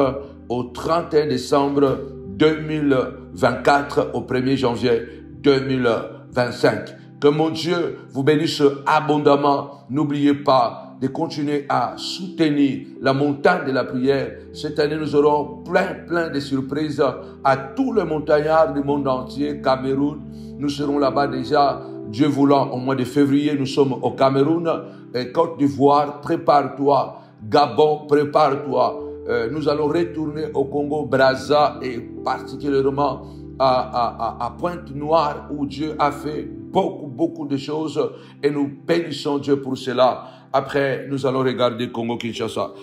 au 31 décembre 2024, au 1er janvier 2025. Que mon Dieu vous bénisse abondamment. N'oubliez pas de continuer à soutenir la montagne de la prière. Cette année, nous aurons plein de surprises à tous les montagnards du monde entier. Cameroun, nous serons là-bas déjà, Dieu voulant, au mois de février, nous sommes au Cameroun. Et Côte d'Ivoire, prépare-toi. Gabon, prépare-toi. Nous allons retourner au Congo-Brazza et particulièrement à Pointe-Noire où Dieu a fait beaucoup de choses et nous bénissons Dieu pour cela. Après, nous allons regarder Congo-Kinshasa.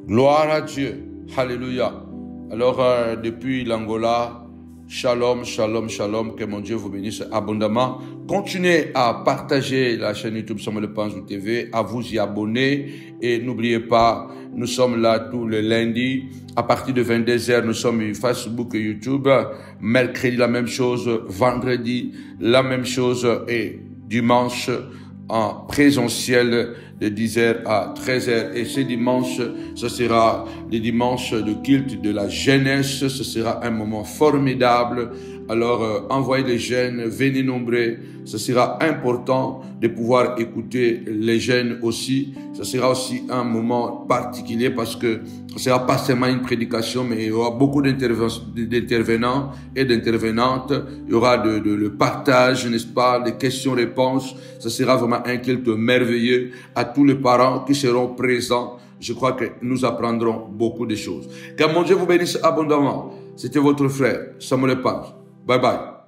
Gloire à Dieu. Alléluia. Alors, depuis l'Angola, shalom, shalom, shalom. Que mon Dieu vous bénisse abondamment. Continuez à partager la chaîne YouTube Samuel Panzou TV, à vous y abonner. Et n'oubliez pas, nous sommes là tous les lundis. À partir de 22h, nous sommes sur Facebook et YouTube. Mercredi, la même chose. Vendredi, la même chose. Et dimanche, en présentiel de 10h à 13h. Et ce dimanche, ce sera le dimanche de culte de la jeunesse. Ce sera un moment formidable. Alors, envoyez les jeunes, venez nombreux. Ce sera important de pouvoir écouter les jeunes aussi. Ce sera aussi un moment particulier parce que ce ne sera pas seulement une prédication, mais il y aura beaucoup d'intervenants et d'intervenantes. Il y aura le partage, n'est-ce pas, des questions-réponses. Ce sera vraiment un culte merveilleux. À tous les parents qui seront présents, je crois que nous apprendrons beaucoup de choses. Que mon Dieu vous bénisse abondamment. C'était votre frère Samuel Lepage. Bye bye.